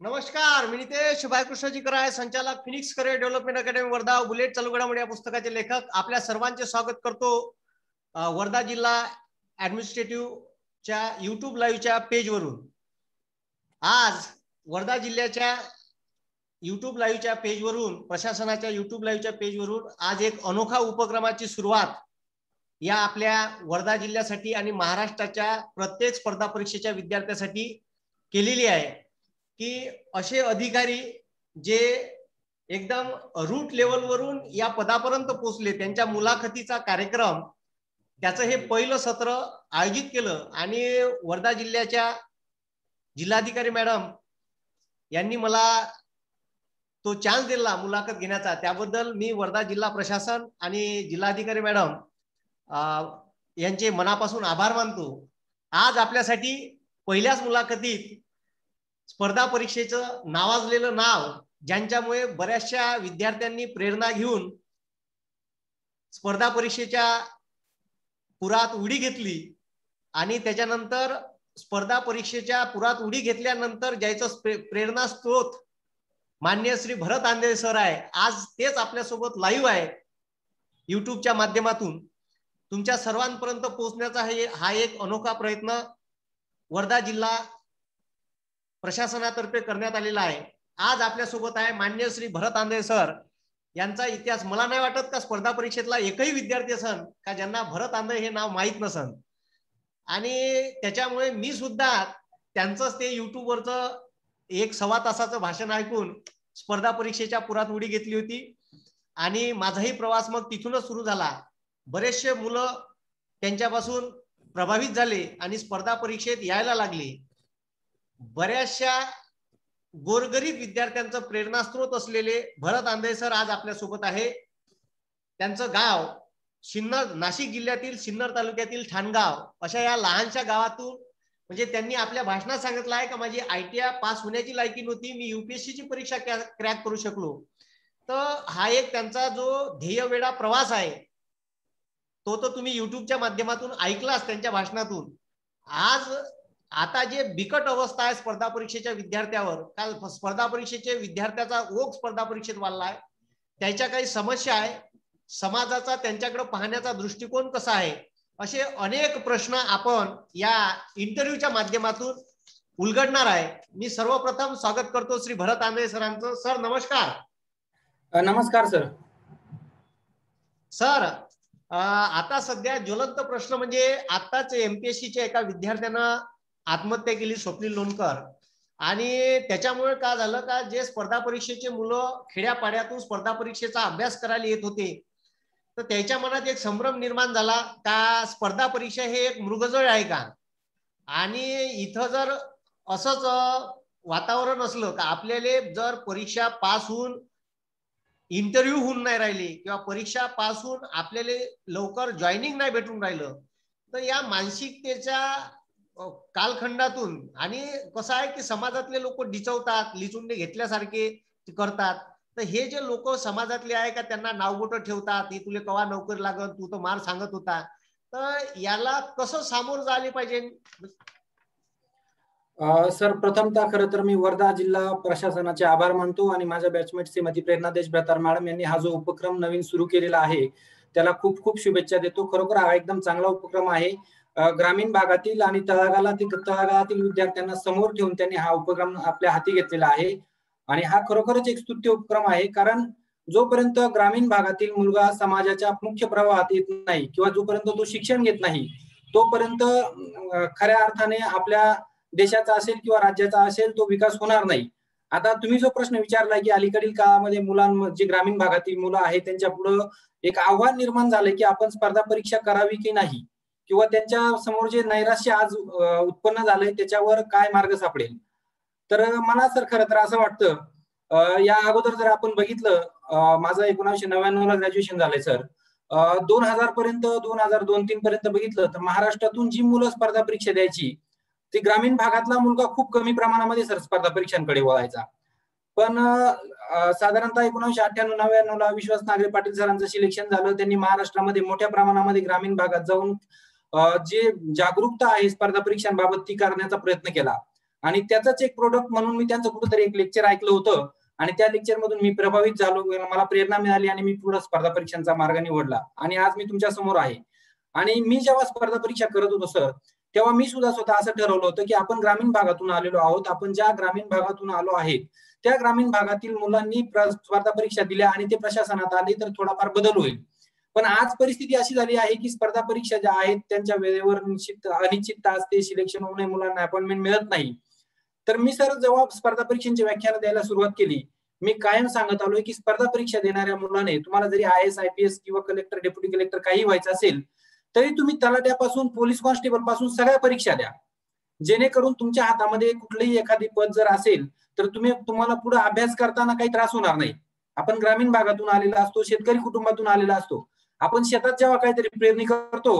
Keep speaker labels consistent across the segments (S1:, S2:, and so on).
S1: नमस्कार, मी नितेश बाळकृष्णजी कराय, संचालक Phoenix career development academy Wardha, bullet चालू घडामोडी या पुस्तकाचे लेखक. आपल्या सर्वांचे स्वागत करतो वर्धा जिल्हा ऍडमिनिस्ट्रेटिव्हच्या युट्यूब लाईव्हच्या पेजवरून. आज वर्धा जिल्ह्याच्या युट्यूब लाईव्हच्या पेजवरून, प्रशासनाच्या युट्यूब लाईव्हच्या पेजवरून आज एक अनोखा उपक्रमाची सुरुवात या आपल्या वर्धा जिल्ह्यासाठी आणि महाराष्ट्राच्या प्रत्येक स्पर्धा परीक्षेच्या विद्यार्थ्यांसाठी केलेली आहे की असे अधिकारी जे एकदम रूट लेवलवरून या पदापर्यंत पोहोचले, त्यांच्या मुलाखतीचा कार्यक्रम, त्याचं हे पहिलं सत्र आयोजित केलं आणि वर्धा जिल्ह्याच्या जिल्हाधिकारी मॅडम यांनी मला तो चान्स दिला मुलाखत घेण्याचा. त्याबद्दल मी वर्धा जिल्हा प्रशासन आणि जिल्हाधिकारी मॅडम यांचे मनापासून आभार मानतो. आज आपल्यासाठी पहिल्याच मुलाखतीत स्पर्धा परीक्षेचं नावाजलेलं नाव, ज्यांच्यामुळे बऱ्याचशा विद्यार्थ्यांनी प्रेरणा घेऊन स्पर्धा परीक्षेच्या पुरात उडी घेतली आणि त्याच्यानंतर स्पर्धा परीक्षेच्या पुरात उडी घेतल्यानंतर ज्याचं प्रेरणा स्त्रोत माननीय श्री भरत आंधळे सर आहे, आज तेच आपल्यासोबत लाईव्ह आहे युट्यूबच्या माध्यमातून. तुमच्या सर्वांपर्यंत पोहोचण्याचा हा एक अनोखा प्रयत्न वर्धा जिल्हा प्रशासनातर्फे करण्यात आलेला आहे. आज आपल्यासोबत आहे माननीय श्री भरत आंधळे सर. यांचा इतिहास मला नाही वाटत का स्पर्धा परीक्षेतला एकही विद्यार्थी असन का ज्यांना भरत आंधळे हे नाव माहीत नसन. आणि त्याच्यामुळे मी सुद्धा त्यांचंच ते युट्यूबवरचं 1-1.25 तासाचं भाषण ऐकून स्पर्धा परीक्षेच्या पुरात उडी घेतली होती आणि माझाही प्रवास मग तिथूनच सुरू झाला. बरेचसे मुलं त्यांच्यापासून प्रभावित झाले आणि स्पर्धा परीक्षेत यायला लागले. बऱ्याचशा गोरगरीब विद्यार्थ्यांचं प्रेरणास्त्रोत असलेले भरत आंधळे सर आज आपल्यासोबत आहे. त्यांचं गाव सिन्नर, नाशिक जिल्ह्यातील सिन्नर तालुक्यातील ठाणगाव अशा या लहानशा गावातून, म्हणजे त्यांनी आपल्या भाषणात सांगितलं आहे का माझी ITI पास होण्याची लायकी नव्हती, मी UPSC ची परीक्षा क्रॅक करू शकलो. तर हा एक त्यांचा जो ध्येयवेडा प्रवास आहे तो तुम्ही युट्यूबच्या माध्यमातून ऐकलाच त्यांच्या भाषणातून. आज आता जे बिकट अवस्था आहे स्पर्धा परीक्षेच्या विद्यार्थ्यावर, काल स्पर्धा परीक्षेचे विद्यार्थ्याचा ओघ स्पर्धा परीक्षेत वाढलाय, त्याच्या काही समस्या आहे, समाजाचा त्यांच्याकडे पाहण्याचा दृष्टिकोन कसा आहे, असे अनेक प्रश्न आपण या इंटरव्ह्यूच्या माध्यमातून उलगडणार आहे. मी सर्वप्रथम स्वागत करतो श्री भरत आंधळे सरांचं. सर नमस्कार.
S2: नमस्कार सर.
S1: सर आता सध्या ज्वलंत प्रश्न म्हणजे आताच MPSCच्या एका विद्यार्थ्यानं आत्महत्या केली, स्वप्नील लोणकर. आणि त्याच्यामुळे काय झालं का जे स्पर्धा परीक्षेचे मुलं खेड्यापाड्यातून स्पर्धा परीक्षेचा अभ्यास करायला येत होते, तर त्याच्या मनात एक संभ्रम निर्माण झाला का स्पर्धा परीक्षा हे एक मृगजळ आहे का. आणि इथं जर असंच वातावरण असलं का आपल्याला जर परीक्षा पास होऊन इंटरव्ह्यू होऊन नाही राहिली किंवा परीक्षा पास होऊन आपल्याला लवकर जॉईनिंग नाही भेटून राहिलं, तर या मानसिकतेच्या कालखंडातून, आणि कसं आहे की समाजातले लोक डिचवतात, लिचुंडे घेतल्यासारखे करतात, तर हे जे लोक समाजातले आहे का त्यांना नावबोटं ठेवतात, हे तुला कवा नोकरी लागत, तू तर मार सांगत होता, तर याला कसं सामोरं जायला पाहिजे.
S2: सर प्रथमतः खरं तर मी वर्धा जिल्हा प्रशासनाचे आभार मानतो आणि माझ्या बॅचमेट श्रीमती प्रेरणा देशभ्रातार मॅडम यांनी हा जो उपक्रम नवीन सुरू केलेला आहे त्याला खूप खूप शुभेच्छा देतो. खरोखर हा एकदम चांगला उपक्रम आहे. ग्रामीण भागातील आणि तळागाळातील विद्यार्थ्यांना समोर ठेवून त्यांनी हा उपक्रम आपल्या हाती घेतलेला आहे आणि हा खरोखरच एक स्तुत्य उपक्रम आहे. कारण जोपर्यंत ग्रामीण भागातील मुलगा समाजाच्या मुख्य प्रवाहात येत नाही किंवा जोपर्यंत तो शिक्षण घेत नाही तोपर्यंत खऱ्या अर्थाने आपल्या देशाचा असेल किंवा राज्याचा असेल तो विकास होणार नाही. आता तुम्ही जो प्रश्न विचारलाय की अलीकडील काळामध्ये जे ग्रामीण भागातील मुलं आहेत त्यांच्या पुढे एक आव्हान निर्माण झालंय की आपण स्पर्धा परीक्षा करावी की नाही, किंवा त्यांच्या समोर जे नैराश्य आज उत्पन्न झालंय त्याच्यावर काय मार्ग सापडेल. तर मला सर खरं तर असं वाटतं, या अगोदर जर आपण बघितलं, माझं 1999 ला ग्रॅज्युएशन झालंय सर. 2000 पर्यंत 2002-03 पर्यंत बघितलं तर महाराष्ट्रातून जी मुलं स्पर्धा परीक्षा द्यायची ती ग्रामीण भागातला मुलगा खूप कमी प्रमाणामध्ये सर स्पर्धा परीक्षांकडे वळायचा. पण साधारणतः 1998-99 ला विश्वास नागरे पाटील सरांचं सिलेक्शन झालं. त्यांनी महाराष्ट्रामध्ये मोठ्या प्रमाणामध्ये ग्रामीण भागात जाऊन जे जागरूकता आहे स्पर्धा परीक्षांबाबत ती करण्याचा प्रयत्न केला आणि त्याचंच एक प्रोडक्ट म्हणून मी त्यांचं कुठेतरी एक लेक्चर ऐकलं होतं आणि त्या लेक्चर मधून मी प्रभावित झालो, मला प्रेरणा मिळाली आणि मी पुढे स्पर्धा परीक्षांचा मार्ग निवडला आणि आज मी तुमच्या समोर आहे. आणि मी जेव्हा स्पर्धा परीक्षा करत होतो सर, तेव्हा मी सुद्धा स्वतः असं ठरवलं होतं की आपण ग्रामीण भागातून आलेलो आहोत, आपण ज्या ग्रामीण भागातून आलो आहे त्या ग्रामीण भागातील मुलांनी स्पर्धा परीक्षा दिल्या आणि ते प्रशासनात आले तर थोडाफार बदल होईल. पण आज परिस्थिती अशी झाली आहे की स्पर्धा परीक्षा ज्या आहेत त्यांच्या वेळेवर अनिश्चितता असते, सिलेक्शन होऊ नये, मुलांना अपॉइंटमेंट मिळत नाही. तर मी सर जेव्हा स्पर्धा परीक्षांची व्याख्यानं द्यायला सुरुवात केली, मी कायम सांगत आलोय की स्पर्धा परीक्षा देणाऱ्या मुलाने तुम्हाला जरी IAS IPS किंवा कलेक्टर डेप्युटी कलेक्टर काही व्हायचं असेल तरी तुम्ही तलाट्यापासून पोलीस कॉन्स्टेबल पासून सगळ्या परीक्षा द्या, जेणेकरून तुमच्या हातामध्ये कुठलंही एखादी पद जर असेल तर तुम्हाला पुढे अभ्यास करताना काही त्रास होणार नाही. आपण ग्रामीण भागातून आलेला असतो, शेतकरी कुटुंबातून आलेला असतो. आपण शेतात जेव्हा काहीतरी पेरणी करतो,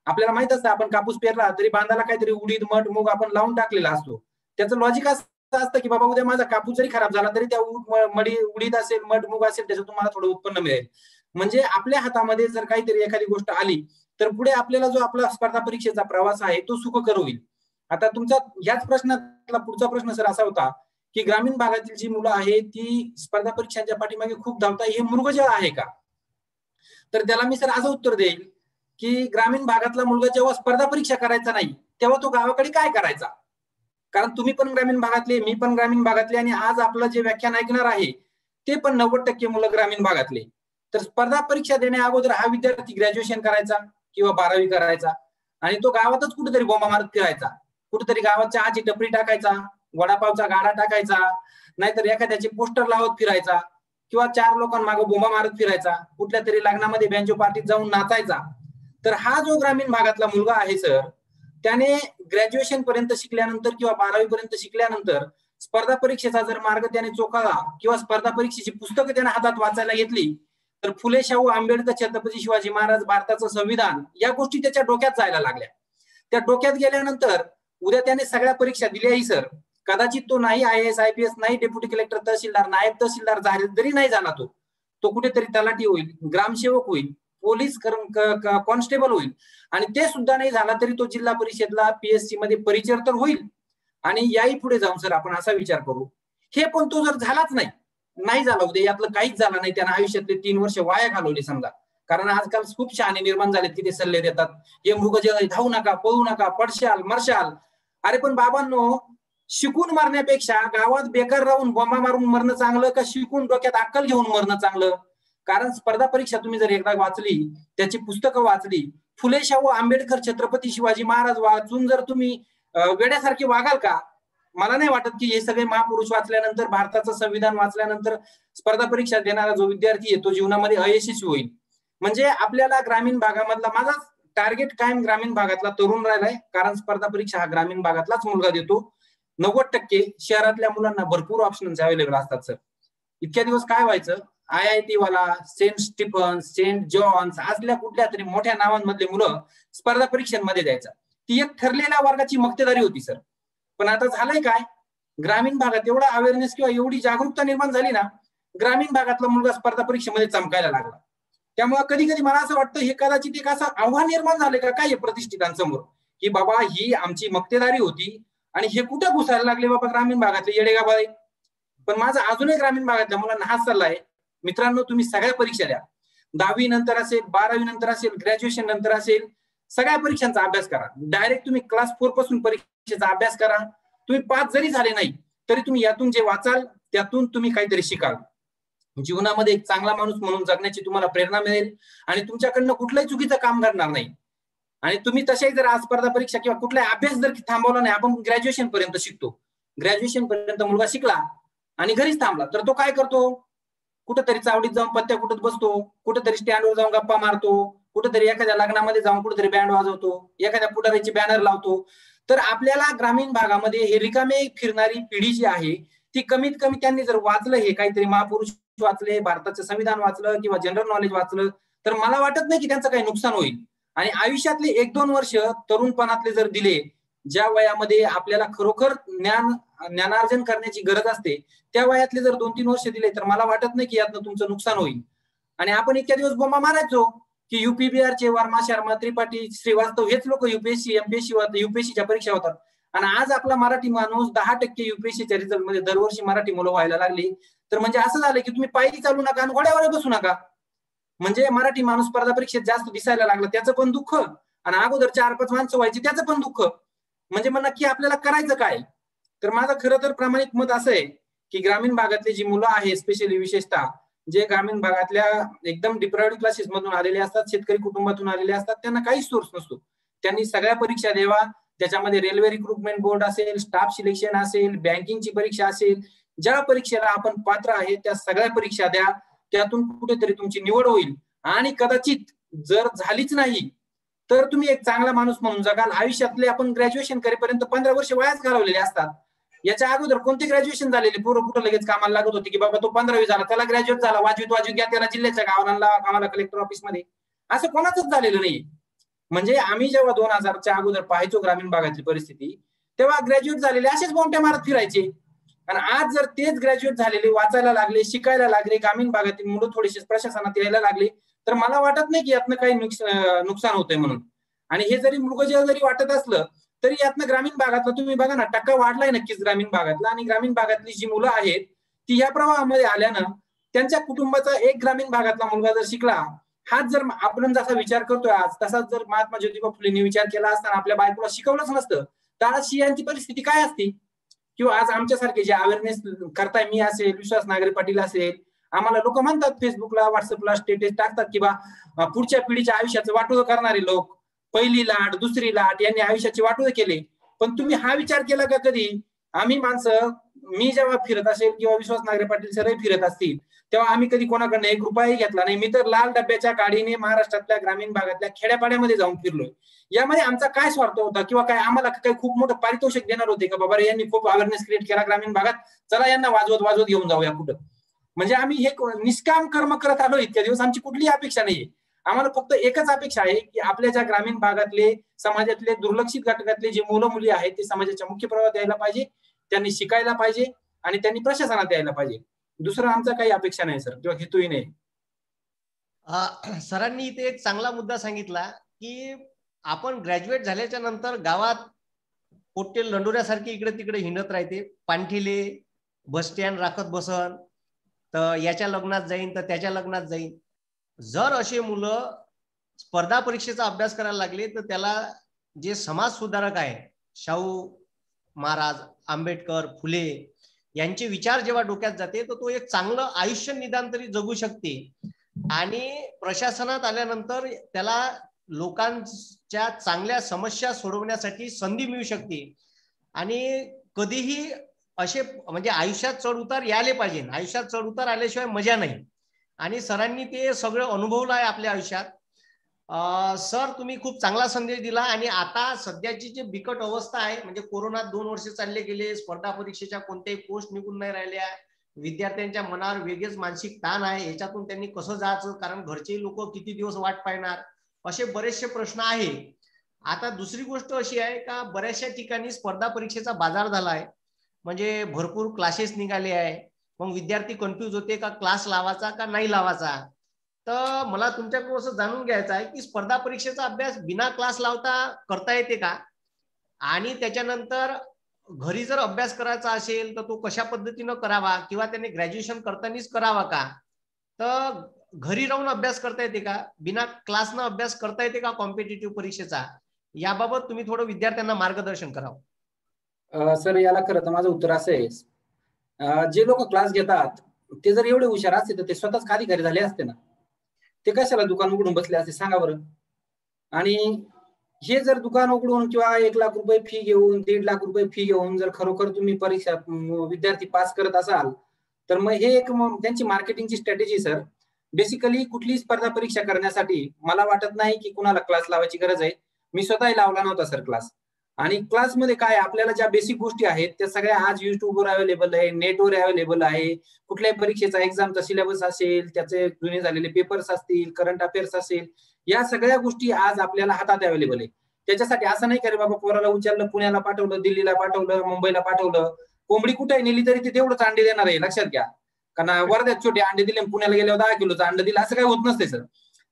S2: आपल्याला माहित असतं आपण कापूस पेरला तरी बांधाला काहीतरी उडीद मठ मूग आपण लावून टाकलेला असतो. त्याचं लॉजिक असं असतं की बाबा उद्या माझा कापूस जरी खराब झाला तरी त्या उडीद असेल मठ मूग असेल त्याच्यात तुम्हाला थोडं उत्पन्न मिळेल. म्हणजे आपल्या हातामध्ये जर काहीतरी एखादी गोष्ट आली तर पुढे आपल्याला जो आपला स्पर्धा परीक्षेचा प्रवास आहे तो सुखकर होईल. आता तुमचा याच प्रश्नातला पुढचा प्रश्न सर असा होता की ग्रामीण भागातील जी मुलं आहेत ती स्पर्धा परीक्षांच्या पाठीमागे खूप धावतात, हे मृगजळ आहे का? तर त्याला मी सर असं उत्तर देईल की ग्रामीण भागातला मुलगा जेव्हा स्पर्धा परीक्षा करायचा नाही तेव्हा तो गावाकडे काय करायचा? कारण तुम्ही पण ग्रामीण भागातले, मी पण ग्रामीण भागातले आणि आज आपलं जे व्याख्यान ऐकणार आहे ते पण 90% मुलं ग्रामीण भागातले. तर स्पर्धा परीक्षा देण्या अगोदर हा विद्यार्थी ग्रॅज्युएशन करायचा किंवा 12वी करायचा आणि तो गावातच कुठेतरी बोंबा मारत फिरायचा, कुठेतरी गावात चहाची टपरी टाकायचा, वडापावचा गाडा टाकायचा, नाहीतर एखाद्याचे पोस्टर लावत फिरायचा किंवा 4 लोकांमागे बोंबा मारत फिरायचा, कुठल्या तरी लग्नामध्ये बँजो पार्टीत जाऊन नाचायचा. तर हा जो ग्रामीण भागातला मुलगा आहे सर, त्याने ग्रॅज्युएशन पर्यंत शिकल्यानंतर किंवा 12वी पर्यंत शिकल्यानंतर स्पर्धा परीक्षेचा जर मार्ग त्याने चोखाळला किंवा स्पर्धा परीक्षेची पुस्तकं त्याने हातात वाचायला घेतली तर फुले शाहू आंबेडकर छत्रपती शिवाजी महाराज भारताचं संविधान या गोष्टी त्याच्या डोक्यात जायला लागल्या. त्या डोक्यात गेल्यानंतर उद्या त्याने सगळ्या परीक्षा दिल्याही सर, कदाचित तो नाही IAS IPS नाही डेप्युटी कलेक्टर तहसीलदार नायब तहसीलदार जरी नाही झाला, तो कुठेतरी तलाठी होईल, ग्रामसेवक होईल, पोलीस कॉन्स्टेबल होईल आणि ते सुद्धा नाही झाला तरी तो जिल्हा परिषदला PSC मध्ये परिचय तर होईल. आणि याही पुढे जाऊन सर आपण असा विचार करू, हे पण तो जर झालाच नाही झाला उद्या यातलं काहीच झालं नाही, त्यानं आयुष्यातले 3 वर्ष वाया घालवले समजा. कारण आजकाल खूप शहाणे निर्माण झालेत की ते सल्ले देतात, हे मृगजळ धावू नका, पळू नका, पडशाल मरशाल. अरे पण बाबांनो, शिकून मरण्यापेक्षा गावात बेकार राहून बोंबा मारून मरणं चांगलं का शिकून डोक्यात अक्कल घेऊन मरणं चांगलं? कारण स्पर्धा परीक्षा तुम्ही जर एकदा वाचली, त्याची पुस्तकं वाचली, फुले शाहू आंबेडकर छत्रपती शिवाजी महाराज वाचून जर तुम्ही वेड्यासारखे वागाल का? मला नाही वाटत की हे सगळे महापुरुष वाचल्यानंतर, भारताचं संविधान वाचल्यानंतर स्पर्धा परीक्षा देणारा जो विद्यार्थी आहे तो जीवनामध्ये अयशस्वी होईल. म्हणजे आपल्याला ग्रामीण भागामधला, माझा टार्गेट कायम ग्रामीण भागातला तरुण राहिलाय, कारण स्पर्धा परीक्षा हा ग्रामीण भागातलाच मुलगा देतो. 90% शहरातल्या मुलांना भरपूर ऑप्शन्स अवेलेबल असतात सर. इतक्या दिवस काय व्हायचं, IIT वाला, सेंट स्टीफन्स, सेंट जॉन्स असल्या कुठल्या तरी मोठ्या नावांमधले मुलं स्पर्धा परीक्षांमध्ये द्यायचा. ती एक ठरलेल्या वर्गाची मक्तेदारी होती सर. पण आता झालंय काय, ग्रामीण भागात एवढा अवेअरनेस किंवा एवढी जागरूकता निर्माण झाली ना, ग्रामीण भागातला मुलगा स्पर्धा परीक्षेमध्ये चमकायला लागला. त्यामुळे कधी कधी मला असं वाटतं हे कदाचित एक असं आव्हान निर्माण झाले का काय प्रतिष्ठितांसमोर, की बाबा ही आमची मक्तेदारी होती आणि हे कुठं घुसायला लागले बाबा ग्रामीण भागातले येडेगाबाळे. पण माझा अजूनही ग्रामीण भागातल्या मुलांना हाच सल्ला आहे, मित्रांनो तुम्ही सगळ्या परीक्षा द्या. 10वी नंतर असेल, 12वी नंतर असेल, ग्रॅज्युएशन नंतर असेल, सगळ्या परीक्षांचा अभ्यास करा. डायरेक्ट तुम्ही क्लास 4 पासून परीक्षेचा अभ्यास करा. तुम्ही 5 जरी झाले नाही तरी तुम्ही यातून जे वाचाल त्यातून तुम्ही काहीतरी शिकाल. जीवनामध्ये एक चांगला माणूस म्हणून जगण्याची तुम्हाला प्रेरणा मिळेल आणि तुमच्याकडनं कुठलंही चुकीचं काम करणार नाही. आणि तुम्ही तशाही जर आज स्पर्धा परीक्षा किंवा कुठलाही अभ्यास जर थांबवला नाही, आपण ग्रॅज्युएशन पर्यंत शिकतो, ग्रॅज्युएशन पर्यंत मुलगा शिकला आणि घरीच थांबला तर तो काय करतो, कुठेतरी चावडीत जाऊन पत्त्या कुठत बसतो, कुठेतरी स्टँडवर जाऊन गप्पा मारतो, कुठेतरी एखाद्या लग्नामध्ये जाऊन कुठेतरी बँड वाजवतो, एखाद्या पुढारीची बॅनर लावतो. तर आपल्याला ग्रामीण भागामध्ये हे रिकामे फिरणारी पिढी जी आहे ती कमीत कमी त्यांनी जर वाचलं, हे काहीतरी महापुरुष वाचले, भारताचं संविधान वाचलं किंवा जनरल नॉलेज वाचलं, तर मला वाटत नाही की त्यांचं काही नुकसान होईल. आणि आयुष्यातले 1-2 वर्ष तरुणपणातले जर दिले, ज्या वयामध्ये आपल्याला खरोखर ज्ञानार्जन करण्याची गरज असते, त्या वयातले जर 2-3 वर्ष दिले तर मला वाटत नाही की यातनं तुमचं नुकसान होईल. आणि आपण इतक्या दिवस बोंबा मारायचो की UP बिहारचे वर्मा शर्मा त्रिपाठी श्रीवास्तव हेच लोक UPSC MPSC युपीएससीच्या परीक्षा होतात. आणि आज आपला मराठी माणूस 10% युपीएससीच्या रिझल्ट मध्ये दरवर्षी मराठी मुलं व्हायला लागली, तर म्हणजे असं झालं की तुम्ही पायी चालू नका आणि घोड्यावर बसू नका. म्हणजे मराठी माणूस स्पर्धा परीक्षेत जास्त दिसायला लागला त्याचं पण दुःख, आणि अगोदर 4-5 माणसं व्हायची त्याचं पण दुःख. म्हणजे मग नक्की आपल्याला करायचं काय? तर माझं खरं तर प्रामाणिक मत असं आहे की ग्रामीण भागातली जी मुलं आहेत, स्पेशली विशेषतः जे ग्रामीण भागातल्या एकदम डिप्रायव्ड क्लासेस मधून आलेले असतात, शेतकरी कुटुंबातून आलेले असतात, त्यांना काहीच सोर्स नसतो. त्यांनी सगळ्या परीक्षा द्यावा, त्याच्यामध्ये रेल्वे रिक्रुटमेंट बोर्ड असेल, स्टाफ सिलेक्शन असेल, बँकिंगची परीक्षा असेल, ज्या परीक्षेला आपण पात्र आहे त्या सगळ्या परीक्षा द्या. त्यातून कुठेतरी तुमची निवड होईल, आणि कदाचित जर झालीच नाही तर तुम्ही एक चांगला माणूस म्हणून जगाल. आयुष्यातले आपण ग्रॅज्युएशन करेपर्यंत 15 वर्ष वयाच घालवलेले असतात. याच्या अगोदर कोणते ग्रॅज्युएशन झालेले पोरं कुठं लगेच कामाला लागत होते की बाबा तो 15वी झाला त्याला ग्रॅज्युएट झाला, वाजवीत घ्या त्याला जिल्ह्याच्या गावाला कामाला कलेक्टर ऑफिसमध्ये, असं कोणाचंच झालेलं नाही. म्हणजे आम्ही जेव्हा 2000च्या अगोदर पाहायचो ग्रामीण भागातली परिस्थिती, तेव्हा ग्रॅज्युएट झालेले असेच बोंट्या मारत फिरायचे. आणि आज जर तेच ग्रॅज्युएट झालेले वाचायला लागले, शिकायला लागले, ग्रामीण भागातील मुलं थोडेसे प्रशासनात यायला लागले, तर मला वाटत नाही की यातनं काही नुकसान होतंय म्हणून. आणि हे जरी मृगजळ जरी वाटत असलं तरी यातनं ग्रामीण भागातला तुम्ही बघा ना, टक्का वाढलाय नक्कीच ग्रामीण भागातला. आणि ग्रामीण भागातली जी मुलं आहेत ती या प्रवाहामध्ये आल्यानं त्यांच्या कुटुंबाचा एक ग्रामीण भागातला मुलगा जर शिकला, हाच जर आपण जसा विचार करतोय आज, तसाच जर महात्मा ज्योतिबा फुलेंनी विचार केला असताना आपल्या बायकोला शिकवलंच नसतं, तर आज यांची परिस्थिती काय असती? किंवा आज आमच्यासारखे जे अवेअरनेस करताय, मी असेल, विश्वास नागरे पाटील असेल, आम्हाला लोक म्हणतात फेसबुकला व्हॉट्सअपला स्टेटस टाकतात की बा पुढच्या पिढीच्या आयुष्याचं वाटोळं करणारे लोक, पहिली लाट दुसरी लाट यांनी आयुष्याची वाटोळे केले. पण तुम्ही हा विचार केला का कधी? आम्ही माणसं, मी जेव्हा फिरत असेल किंवा विश्वास नागरे पाटील सरही फिरत असतील, तेव्हा आम्ही कधी कोणाकडनं 1 रुपयाही घेतला नाही. मी तर लाल डब्याच्या गाडीने महाराष्ट्रातल्या ग्रामीण भागातल्या खेड्यापाड्यामध्ये जाऊन फिरलोय. यामध्ये आमचा काय स्वार्थ होता? किंवा काय आम्हाला काही खूप मोठं पारितोषिक देणार होते का बाबा यांनी खूप अवेअरनेस क्रिएट केला ग्रामीण भागात, चला यांना वाजवत घेऊन जाऊया कुठं? म्हणजे आम्ही हे निष्काम कर्म करत आलो इतक्या दिवस. आमची कुठलीही अपेक्षा नाहीये. आम्हाला फक्त एकच अपेक्षा आहे की आपल्या ज्या ग्रामीण भागातले समाजातले दुर्लक्षित घटकातले जे मुलं मुली आहेत ते समाजाच्या मुख्य प्रवाहात यायला पाहिजे, त्यांनी शिकायला पाहिजे आणि त्यांनी प्रशासनात यायला पाहिजे. दुसरं आमचा काही अपेक्षा नाही सर, किंवा हेतूही नाही.
S1: सरांनी इथे एक चांगला मुद्दा सांगितला की आपण ग्रॅज्युएट झाल्याच्या नंतर गावात पोट्टे लंडोऱ्यासारखी इकडे तिकडे हिंडत राहते, पाणठिले बस स्टँड राखत बसन, तर याच्या लग्नात जाईन तर त्याच्या लग्नात जाईन. जर असे मुलं स्पर्धा परीक्षेचा अभ्यास करायला लागले तर त्याला जे समाज सुधारक आहे, शाहू महाराज, आंबेडकर, फुले यांचे विचार जेव्हा डोक्यात जाते तर तो एक चांगलं आयुष्य निदान तरी जगू शकते. आणि प्रशासनात आल्यानंतर त्याला लोकांच्या चांगल्या समस्या सोडवण्यासाठी संधी मिळू शकते. आणि कधीही असे म्हणजे आयुष्यात चढ उतार यायला पाहिजे, आयुष्यात चढ उतार आल्याशिवाय मजा नाही. आणि सरांनी ते सगळं अनुभवलं आहे आपल्या आयुष्यात. सर तुम्ही खूप चांगला संदेश दिला. आणि आता सध्याची जी बिकट अवस्था आहे, म्हणजे कोरोनात 2 वर्ष चालले गेले, स्पर्धा परीक्षेच्या कोणत्याही पोस्ट निघून नाही राहिल्या, विद्यार्थ्यांच्या मनावर वेगळेच मानसिक ताण आहे, याच्यातून त्यांनी कसं जायचं, कारण घरचे लोक किती दिवस वाट पाहणार, असे बरेचसे प्रश्न आहे. आता दुसरी गोष्ट अशी आहे का बऱ्याचशा ठिकाणी स्पर्धा परीक्षेचा बाजार झाला आहे, म्हणजे भरपूर क्लासेस निघाले आहे. मग विद्यार्थी कन्फ्यूज होते का क्लास लावायचा का नाही लावायचा. तर मला तुमच्याकडून असं जाणून घ्यायचं आहे की स्पर्धा परीक्षेचा अभ्यास बिना क्लास लावता करता येते का, आणि त्याच्यानंतर घरी जर अभ्यास करायचा असेल तर तो कशा पद्धतीनं करावा, किंवा त्याने ग्रॅज्युएशन करतानाच करावा का, तर घरी राहून अभ्यास करता येते का, बिना क्लासनं अभ्यास करता येते का कॉम्पिटिटिव्ह परीक्षेचा, याबाबत तुम्ही थोडं विद्यार्थ्यांना मार्गदर्शन करावं.
S2: सर याला खरं तर माझं उत्तर असं आहे, जे लोक क्लास घेतात ते जर एवढे हुशार असते तर ते स्वतःच खाली घरी झाले असते ना, ते कशाला दुकान उघडून बसले असते सांगा बरं. आणि हे जर दुकान उघडून किंवा 1 लाख रुपये फी घेऊन 1.5 लाख रुपये फी घेऊन जर खरोखर तुम्ही परीक्षा विद्यार्थी पास करत असाल तर मग हे एक त्यांची मार्केटिंगची स्ट्रॅटेजी सर. बेसिकली कुठलीही स्पर्धा परीक्षा करण्यासाठी मला वाटत नाही की कुणाला क्लास लावायची गरज आहे. मी स्वतःही लावला नव्हता सर क्लास. आणि क्लासमध्ये काय आपल्याला ज्या बेसिक गोष्टी आहेत त्या सगळ्या आज युट्यूबवर अवेलेबल आहे, नेटवर अवेलेबल आहे. कुठल्याही परीक्षेचा एक्झामचा सिलेबस असेल, त्याचे जुने झालेले पेपर्स असतील, करंट अफेअर्स असेल, या सगळ्या गोष्टी आज आपल्याला हातात अवेलेबल आहे. त्याच्यासाठी असं नाही का रे बाबा पोराला उचललं, पुण्याला पाठवलं, दिल्लीला पाठवलं, मुंबईला पाठवलं, कोंबडी कुठे नेली तरी ते तेवढंच अंडे देणार आहे, लक्षात घ्या. कारण वर्ध्यात छोटे अंडे दिले, पुण्याला गेल्यावर 10 किलोचं अंडे दिलं, असं काही होत नसते सर.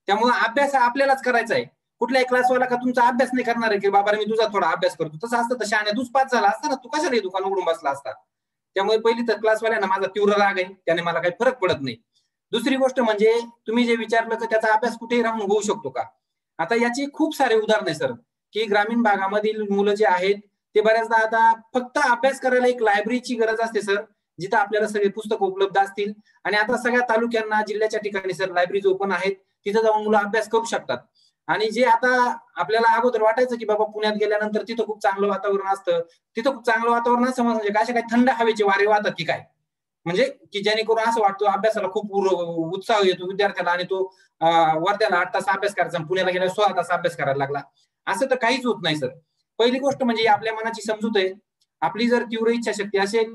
S2: त्यामुळे अभ्यास आपल्यालाच करायचा आहे. कुठल्याही क्लासवाला का तुमचा अभ्यास नाही करणार आहे की बाबा मी तुझा थोडा अभ्यास करतो, तसं असतं. तशा आणि तूच पास झाला असता ना, तू कशाला दुकान उघडून बसला असता. त्यामुळे पहिली तर क्लासवाल्यांना माझा तीव्र राग आहे, त्याने मला काही फरक पडत नाही. दुसरी गोष्ट म्हणजे तुम्ही जे विचारलं की त्याचा अभ्यास कुठेही राहून होऊ शकतो का, आता याची खूप सारे उदाहरण आहे सर, की ग्रामीण भागामधील मुलं जे आहेत ते बऱ्याचदा आता फक्त अभ्यास करायला एक लायब्ररीची गरज असते सर, जिथं आपल्याला सगळे पुस्तक उपलब्ध असतील. आणि आता सगळ्या तालुक्यांना, जिल्ह्याच्या ठिकाणी सर लायब्ररीज ओपन आहेत, तिथं जाऊन मुलं अभ्यास करू शकतात. आणि जे आता आपल्याला अगोदर वाटायचं की बाबा पुण्यात गेल्यानंतर तिथं खूप चांगलं वातावरण असतं, तिथं खूप चांगलं वातावरण असं म्हणजे काय थंड हवेचे वारे वाहतात की काय, म्हणजे की जेणेकरून असं वाटतं अभ्यासाला खूप उत्साह येतो विद्यार्थ्याला आणि तो वर्ध्याला 8 तास अभ्यास करायचा, पुण्याला गेल्यावर 16 तास अभ्यास करायला लागला. असं तर काहीच होत नाही सर. पहिली गोष्ट म्हणजे आपल्या मनाची समजूत आहे. आपली जर तीव्र इच्छाशक्ती असेल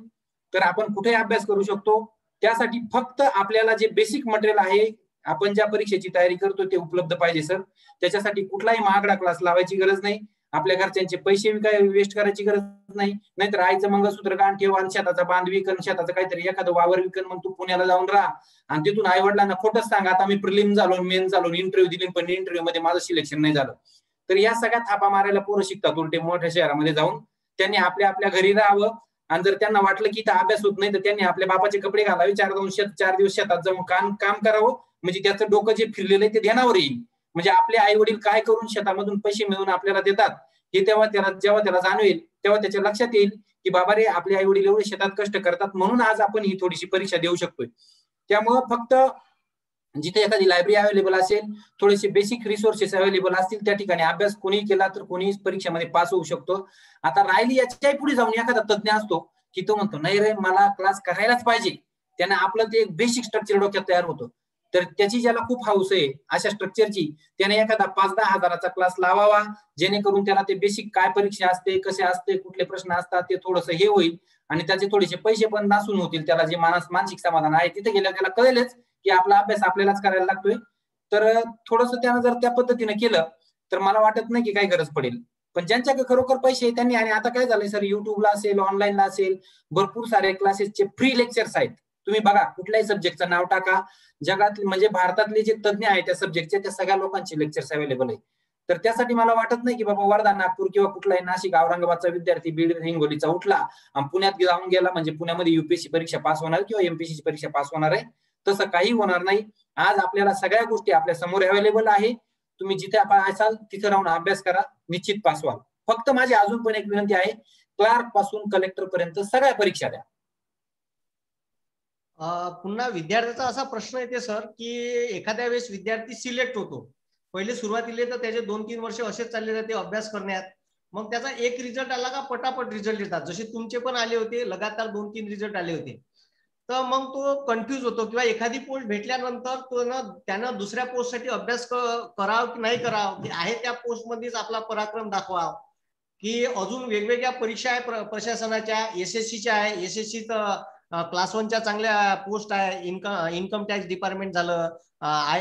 S2: तर आपण कुठेही अभ्यास करू शकतो. त्यासाठी फक्त आपल्याला जे बेसिक मटेरियल आहे, आपण ज्या परीक्षेची तयारी करतो ते उपलब्ध पाहिजे सर. त्याच्यासाठी कुठलाही महागडा क्लास लावायची गरज नाही. आपल्या घरच्यांचे पैसे काय वेस्ट करायची गरज नाही. नाहीतर आईचं मंगळसूत्र गाण ठेव आणि शेताचा बांध विकन, शेताचं काहीतरी एखादं वावर विकन, मग तू पुण्याला जाऊन राहा आणि तिथून आई वडिलांना खोटंच सांग आता मी प्रिलिम झालो, मेन झालो, इंटरव्ह्यू दिली पण इंटरव्ह्यू मध्ये माझं सिलेक्शन नाही झालं. तर या सगळ्या थापा मारायला पोरं शिकतात उलटे मोठ्या शहरामध्ये जाऊन. त्यांनी आपल्या आपल्या घरी राहावं आणि जर त्यांना वाटलं की इथं अभ्यास होत नाही तर त्यांनी आपल्या बापाचे कपडे घालावे, 4 दिवस शेतात जाऊन काम करावं, म्हणजे त्याचं डोकं जे फिरलेलं आहे ते ध्यानावर येईल. म्हणजे आपले आई वडील काय करून शेतामधून पैसे मिळवून आपल्याला देतात हे जेव्हा त्याला जाणवेल तेव्हा त्याच्या लक्षात येईल की बाबा रे आपले आई वडील एवढे शेतात कष्ट करतात, म्हणून आज आपण ही थोडीशी परीक्षा देऊ शकतोय. त्यामुळं फक्त जिथे एखादी लायब्ररी अवेलेबल असेल, थोडेसे बेसिक रिसोर्सेस अवेलेबल असतील, त्या ठिकाणी अभ्यास कोणी केला तर कोणी परीक्षेमध्ये पास होऊ शकतो. आता राहिली याच्याही पुढे जाऊन एखादा तज्ञ असतो की तो म्हणतो नाही रे मला क्लास करायलाच पाहिजे, त्याने आपलं ते एक बेसिक स्ट्रक्चर डोक्यात तयार होतं. तर त्याची ज्याला खूप हाऊस आहे अशा स्ट्रक्चरची, त्याने एखादा 5-10 हजाराचा क्लास लावावा, जेणेकरून त्याला ते बेसिक काय परीक्षा असते, कसे असते, कुठले प्रश्न असतात ते थोडंसं हे होईल आणि त्याचे थोडेसे पैसे पण नासून होतील. त्याला जे मानसिक समाधान आहे तिथे गेल्यावर त्याला कळेलच की आपला अभ्यास आपल्यालाच करायला लागतोय. तर थोडंसं त्यानं जर त्या पद्धतीने केलं तर मला वाटत नाही की काही गरज पडेल. पण ज्यांच्याकडे खरोखर पैसे आहेत त्यांनी, आणि आता काय झालंय सर, युट्यूबला असेल, ऑनलाईनला असेल, भरपूर सारे क्लासेसचे फ्री लेक्चर्स आहेत. तुम्ही बघा कुठल्याही सब्जेक्टचं नाव टाका, जगात म्हणजे भारतातले जे तज्ञ आहेत त्या सब्जेक्टचे त्या सगळ्या लोकांचे लेक्चर्स अवेलेबल आहेत. तर त्यासाठी मला वाटत नाही की बाबा वर्धा, नागपूर किंवा कुठलाही नाशिक, औरंगाबादचा विद्यार्थी बीड, हिंगोलीचा उठला आणि पुण्यात जाऊन गेला म्हणजे पुण्यामध्ये युपीएससी परीक्षा पास होणार किंवा एमपीएससी परीक्षा पास होणार आहे. तसं काही होणार नाही. आज आपल्याला सगळ्या गोष्टी आपल्या समोर अवेलेबल आहे. तुम्ही जिथे असाल तिथे राहून अभ्यास करा, निश्चित पास व्हाल. फक्त माझी अजून पण एक विनंती आहे, क्लार्क पासून कलेक्टर पर्यंत सगळ्या परीक्षा द्या.
S1: पुन्हा विद्यार्थ्याचा असा प्रश्न येते सर की एखाद्या वेळेस विद्यार्थी सिलेक्ट होतो, पहिले सुरुवातीला तर त्याचे 2-3 वर्ष असेच चालले जाते अभ्यास करण्यात, मग त्याचा एक रिझल्ट आला का पटापट रिझल्ट येतात, जसे तुमचे पण आले होते, लगातार 2-3 रिझल्ट आले होते. तर मग तो कन्फ्यूज होतो किंवा एखादी पोस्ट भेटल्यानंतर तो त्यानं दुसऱ्या पोस्टसाठी अभ्यास करावा की नाही करावा, की आहे त्या पोस्टमध्येच आपला पराक्रम दाखवा, की अजून वेगवेगळ्या परीक्षा आहे प्रशासनाच्या, एसएससीच्या आहे, एसएससी क्लास 1च्या चांगल्या पोस्ट आहे, इन्कम टॅक्स डिपार्टमेंट झालं,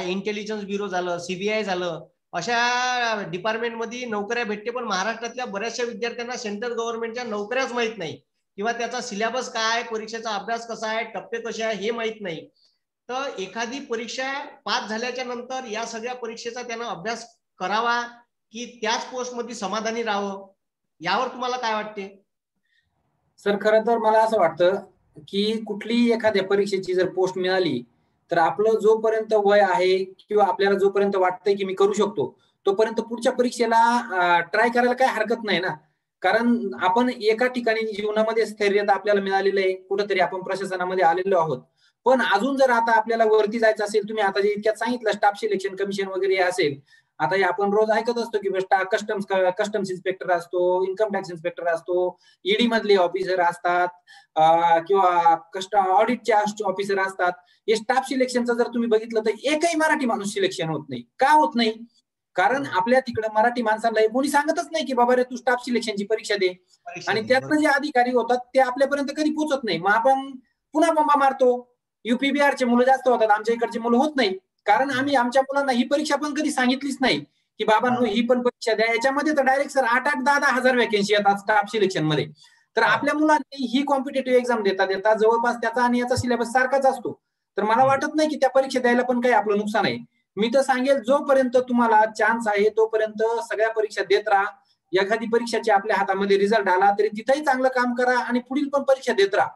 S1: इंटेलिजन्स ब्युरो झालं, सीबीआय झालं, अशा डिपार्टमेंटमध्ये नोकऱ्या भेटते. पण महाराष्ट्रातल्या बऱ्याचशा विद्यार्थ्यांना सेंट्रल गव्हर्नमेंटच्या नोकऱ्याच माहित नाही किंवा त्याचा सिलेबस काय, परीक्षेचा अभ्यास कसा आहे, टप्पे कसे आहे हे माहित नाही. तर एखादी परीक्षा पास झाल्याच्या नंतर या सगळ्या परीक्षेचा त्यानं अभ्यास करावा की त्याच पोस्टमध्ये समाधानी राहावं, यावर तुम्हाला काय वाटते?
S2: सर खरं तर मला असं वाटतं की कुठलीही एखाद्या परीक्षेची जर पोस्ट मिळाली तर आपलं जोपर्यंत वय आहे किंवा आपल्याला जोपर्यंत वाटतंय की मी करू शकतो तोपर्यंत पुढच्या परीक्षेला ट्राय करायला काही हरकत नाही ना. कारण आपण एका ठिकाणी जीवनामध्ये स्थैर्यता आपल्याला मिळालेलं आहे, कुठेतरी आपण प्रशासनामध्ये आलेलो आहोत. पण अजून जर आता आपल्याला वरती जायचं असेल, तुम्ही आता जे इतक्यात सांगितलं स्टाफ सिलेक्शन कमिशन वगैरे असेल, आता हे आपण रोज ऐकत असतो की कस्टम्स इन्स्पेक्टर असतो, इन्कम टॅक्स इन्स्पेक्टर असतो, ईडी मधले ऑफिसर असतात किंवा ऑडिटचे ऑफिसर असतात. हे स्टाफ सिलेक्शनचं जर तुम्ही बघितलं तर एकही मराठी माणूस सिलेक्शन होत नाही. का होत नाही? कारण आपल्या तिकडे मराठी माणसाला कोणी सांगतच नाही की बाबा रे तू स्टाफ सिलेक्शनची परीक्षा दे, आणि त्यातनं जे अधिकारी होतात ते आपल्यापर्यंत कधी पोहोचत नाही. मग आपण पुन्हा बंबा मारतो. युपी बिहारचे मुलं जास्त होतात, आमच्या इकडचे मुलं होत नाही. कारण आम्ही आमच्या मुलांना ही परीक्षा पण कधी सांगितलीच नाही की बाबा ही पण परीक्षा द्या. याच्यामध्ये तर डायरेक्ट सर 8-8, 10-10 हजार वॅकन्सी येतात स्टाफ सिलेक्शन मध्ये. तर आपल्या मुलांनी ही कॉम्पिटेटिव्ह एक्झाम देता जवळपास त्याचा आणि याचा सिलेबस सारखाच असतो. तर मला वाटत नाही की त्या परीक्षा द्यायला पण काही आपलं नुकसान आहे. मी तर सांगेल जोपर्यंत तुम्हाला चान्स आहे तोपर्यंत सगळ्या परीक्षा देत राहा. एखादी परीक्षाची आपल्या हातामध्ये रिझल्ट आला तरी तिथेही चांगलं काम करा आणि पुढील पण परीक्षा देत राहा.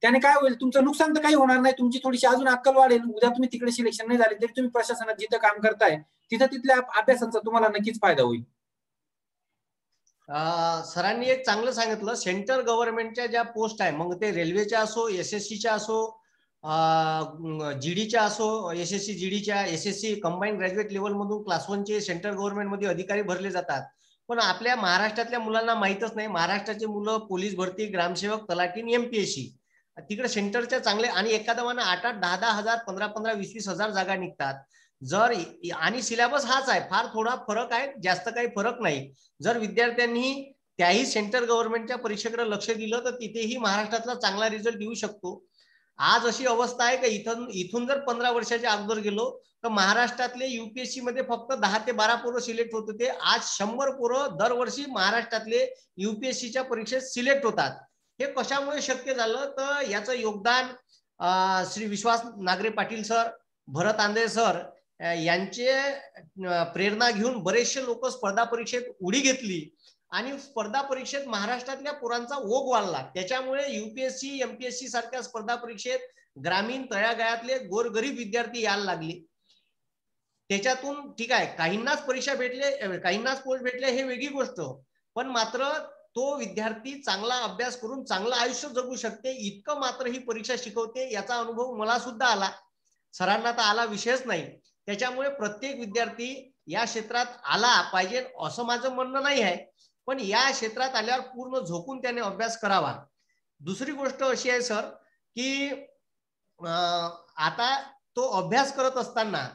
S2: त्याने काय होईल, तुमचं नुकसान तर काही होणार नाही, तुमची थोडीशी अजून अक्कल वाढेल. उद्या तुम्ही तिकडे सिलेक्शन नाही झाले तरी तुम्ही प्रशासनात जिथं काम करताय तिथं तिथल्या अभ्यासाचा तुम्हाला नक्कीच फायदा होईल.
S1: सरांनी एक चांगलं सांगितलं, सेंट्रल गव्हर्नमेंटच्या ज्या पोस्ट आहे, मग ते रेल्वेच्या असो, SSCच्या असो, GDच्या असो, SSC GDच्या, SSC combine graduate level मधून क्लास 1चे सेंट्रल गव्हर्नमेंट मध्ये अधिकारी भरले जातात. पण आपल्या महाराष्ट्रातल्या मुलांना माहितच नाही. महाराष्ट्राचे मुलं पोलीस भरती, ग्रामसेवक, तलाठी, MPSC तिकडे सेंटरच्या चांगले आणि एखादा 8-8, 10-10 हजार, 15-15, 20-20 हजार जागा निघतात. जर आणि सिलेबस हाच आहे, फार थोडा फरक आहे, जास्त काही फरक नाही. जर विद्यार्थ्यांनी त्याही सेंट्रल गव्हर्नमेंटच्या परीक्षेकडे लक्ष दिलं तर तिथेही महाराष्ट्रातला चांगला रिझल्ट येऊ शकतो. आज अशी अवस्था आहे की इथून जर 15 वर्षाच्या अगोदर गेलो तर महाराष्ट्रातले UPSC मध्ये फक्त 10 ते 12 पोरं सिलेक्ट होत होते. आज 100 पोरं दरवर्षी महाराष्ट्रातले UPSCच्या परीक्षेत सिलेक्ट होतात. हे कशामुळे शक्य झालं तर याचं योगदान श्री विश्वास नागरे पाटील सर, भरत आंधळे सर यांचे प्रेरणा घेऊन बरेचसे लोक स्पर्धा परीक्षेत उडी घेतली आणि स्पर्धा परीक्षेत महाराष्ट्रातल्या पोरांचा ओघ वाढला. त्याच्यामुळे UPSC, MPSC सारख्या स्पर्धा परीक्षेत ग्रामीण तळागाळातले गोरगरीब विद्यार्थी यायला लागले. त्याच्यातून ठीक आहे, काहींनाच परीक्षा भेटले, काहींनाच पोस्ट भेटले, हे वेगळी गोष्ट, पण मात्र तो विद्यार्थी चांगला अभ्यास करून चांगलं आयुष्य जगू शकते इतकं मात्र ही परीक्षा शिकवते. याचा अनुभव मला सुद्धा आला, सरांना तर आला, विषयच नाही. त्याच्यामुळे प्रत्येक विद्यार्थी या क्षेत्रात आला पाहिजे असं माझं म्हणणं नाही आहे, पण या क्षेत्रात आल्यावर पूर्ण झोकून त्याने अभ्यास करावा. दुसरी गोष्ट अशी आहे सर की आता तो अभ्यास करत असताना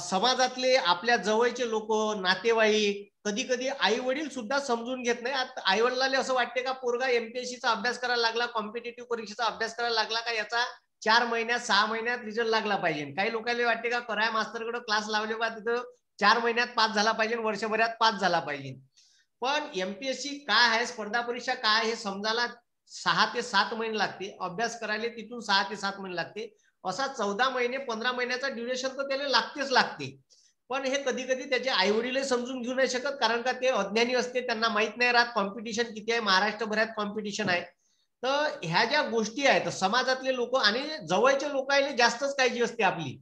S1: समाजातले आपल्या जवळचे लोक, नातेवाईक, कधी कधी आई वडील सुद्धा समजून घेत नाही. आता आई वडिलांना असं वाटते का पोरगा MPSCचा अभ्यास करायला लागला, कॉम्पिटेटिव्ह परीक्षेचा अभ्यास करायला लागला का याचा 4 महिन्यात 6 महिन्यात रिझल्ट लागला पाहिजे. काही लोकांना वाटते का कराया मास्तरकडे क्लास लावले का तिथं 4 महिन्यात पास झाला पाहिजे, वर्षभरात पास झाला पाहिजे. पण MPSC काय आहे, स्पर्धा परीक्षा काय हे समजायला 6 ते 7 महिने लागते, अभ्यास करायला तिथून 6 ते 7 महिने लागते. असा 14 महिने 15 महिन्याचा ड्युरेशन तर त्याला लागतेच लागते. पण हे कधी कधी त्याचे आई वडील समजून घेऊ नाही शकत, कारण का ते अज्ञानी असते, त्यांना माहित नाही राहत कॉम्पिटिशन किती आहे, महाराष्ट्रभरात कॉम्पिटिशन आहे. तर ह्या ज्या गोष्टी आहेत समाजातले लोक आणि जवळचे लोकांना जास्तच काळजी असते आपली.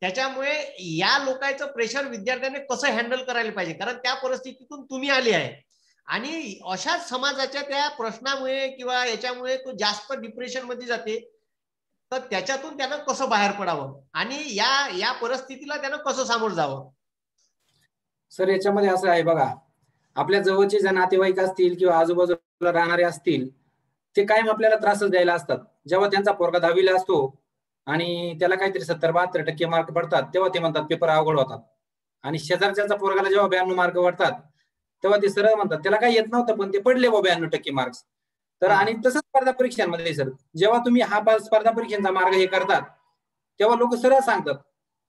S1: त्याच्यामुळे या लोकांचं प्रेशर विद्यार्थ्यांनी कसं हँडल करायला पाहिजे, कारण त्या परिस्थितीतून तुम्ही आले आहे आणि अशाच समाजाच्या त्या प्रश्नामुळे किंवा याच्यामुळे तो जास्त डिप्रेशन मध्ये जाते. तर त्याच्यातून त्यानं कसं बाहेर पडावं आणि या परिस्थितीला त्यानं कसं सामोरं जावं.
S2: सर याच्यामध्ये असं आहे बघा, आपल्या जवळचे जे नातेवाईक असतील किंवा आजूबाजूला राहणारे असतील ते कायम आपल्याला त्रासच द्यायला असतात. जेव्हा त्यांचा पोरगा 10वीला असतो आणि त्याला काहीतरी 70-72% मार्क पडतात तेव्हा ते म्हणतात पेपर अवघड होतात, आणि शेजारच्या पोरगाला जेव्हा 92 मार्क पडतात तेव्हा ते सरळ म्हणतात त्याला काही येत नव्हतं पण ते पडले 92% मार्क्स. तर आणि तसंच स्पर्धा परीक्षांमध्ये सर, जेव्हा तुम्ही हा स्पर्धा परीक्षांचा मार्ग हे करतात तेव्हा लोक सरळ सांगतात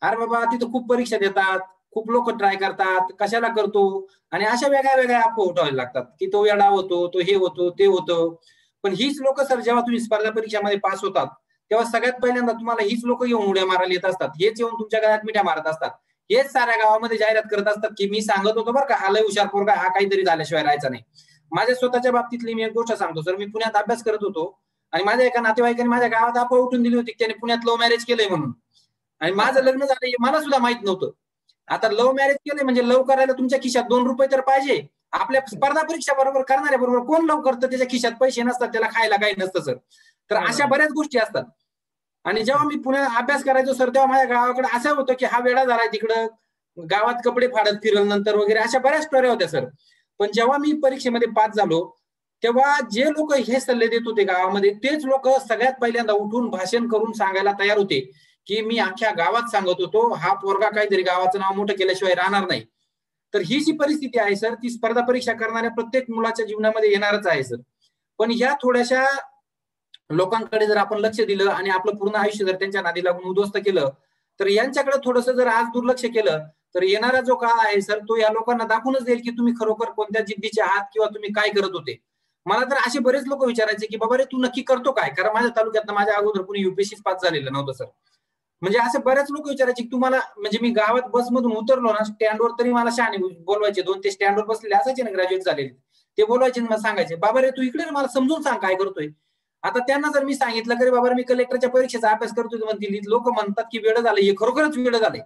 S2: अरे बाबा तिथं खूप परीक्षा देतात, खूप लोक ट्राय करतात, कशाला करतो, आणि अशा वेगळ्या वेगळ्या अफवा उठवायला लागतात की तो वेडा होतो, तो हे होतो, ते होतं. पण हीच लोक सर जेव्हा तुम्ही स्पर्धा परीक्षामध्ये पास होतात तेव्हा सगळ्यात पहिल्यांदा तुम्हाला हीच लोक येऊन उड्या मारायला येत असतात, हेच येऊन तुमच्या गळ्यात मिठ्या मारत असतात, हेच साऱ्या गावामध्ये जाहिरात करत असतात की मी सांगत होतो बरं का हा लय हुशार पोरगा, हा काहीतरी झाल्याशिवाय राहायचा नाही. माझ्या स्वतःच्या बाबतीतली मी एक गोष्ट सांगतो सर, मी पुण्यात अभ्यास करत होतो आणि माझ्या एका नातेवाईकाने माझ्या गावात अफवा उठून दिली होती त्याने पुण्यात लव्ह मॅरेज केलंय म्हणून, आणि माझं लग्न झालंय मला सुद्धा माहित नव्हतं. आता लव्ह मॅरेज केलंय म्हणजे लव्ह करायला तुमच्या खिशात 2 रुपये तर पाहिजे. आपल्या स्पर्धा परीक्षा बरोबर करणाऱ्या बरोबर कोण लव करतं त्याच्या खिशात पैसे नसतात, त्याला खायला काही नसतं सर. तर अशा बऱ्याच गोष्टी असतात. आणि जेव्हा मी पुण्यात अभ्यास करायचो सर तेव्हा माझ्या गावाकडे असं होतं की हा वेडा झालाय तिकडं गावात कपडे फाडत फिरल नंतर वगैरे, अशा बऱ्याच स्टोऱ्या होत्या सर. पण जेव्हा मी परीक्षेमध्ये पास झालो तेव्हा जे लोक हे सल्ले देत होते गावामध्ये तेच लोक सगळ्यात पहिल्यांदा उठून भाषण करून सांगायला तयार होते की मी अख्ख्या गावात सांगत होतो हा पोरगा काहीतरी गावाचं नाव मोठं केल्याशिवाय राहणार नाही. तर ही जी परिस्थिती आहे सर ती स्पर्धा परीक्षा करणाऱ्या प्रत्येक मुलाच्या जीवनामध्ये येणारच आहे सर. पण ह्या थोड्याशा लोकांकडे जर आपण लक्ष दिलं आणि आपलं पूर्ण आयुष्य जर त्यांच्या नादी लागून उद्ध्वस्त केलं तर यांच्याकडे थोडंसं जर आज दुर्लक्ष केलं तर येणारा जो काळ आहे सर तो या लोकांना दाखवूनच देईल की तुम्ही खरोखर कोणत्या जिद्दीचे आहात किंवा तुम्ही काय करत होते. मला तर असे बरेच लोक विचारायचे की बाबा रे तू नक्की करतो काय, कारण माझ्या तालुक्यात माझ्या अगोदर कुणी UPSC पास झालेलं नव्हतं सर. म्हणजे असे बरेच लोक विचारायचे की तुम्हाला, म्हणजे मी गावात बसमधून उतरलो ना स्टँडवर तरी मला शहाणे बोलवायचे, 2 ते स्टँडवर बसलेले असायचे ना ग्रॅज्युएट झालेले, ते बोलवायचे मला सांगायचे, बाबा रे तू इकडे मला समजून सांग काय करतोय. आता त्यांना जर मी सांगितलं की बाबा मी कलेक्टरच्या परीक्षेचा अभ्यास करतोय म्हणतील, लोक म्हणतात की वेळ झालं, हे खरोखरच वेळ झालंय.